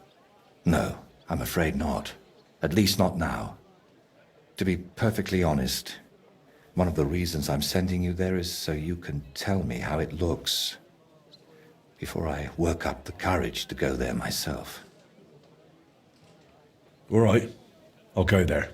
No, I'm afraid not. At least not now. To be perfectly honest, one of the reasons I'm sending you there is so you can tell me how it looks before I work up the courage to go there myself. All right, I'll go there.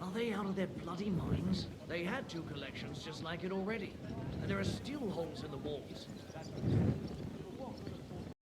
Are they out of their bloody minds? They had two collections just like it already. And there are still holes in the walls.